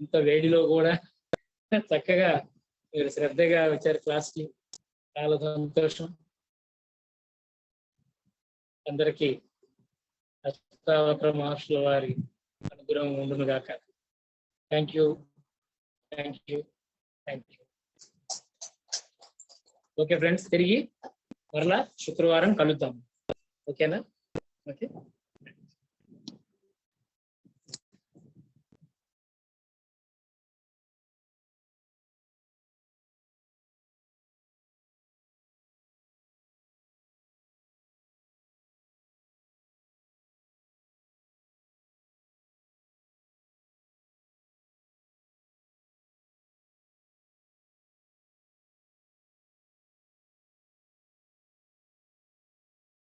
B: ఇంత వేడిలో కూడా చక్కగా మీరు శ్రద్ధగా వచ్చారు క్లాస్కి. చాలా సంతోషం. అందరికీ అష్టావక్ర మహర్షుల వారి అనుగ్రహం ఉండును గాక. Thank you. ఓకే ఫ్రెండ్స్, తిరిగి మరలా శుక్రవారం కలుద్దాం. ఓకేనా? ఓకే.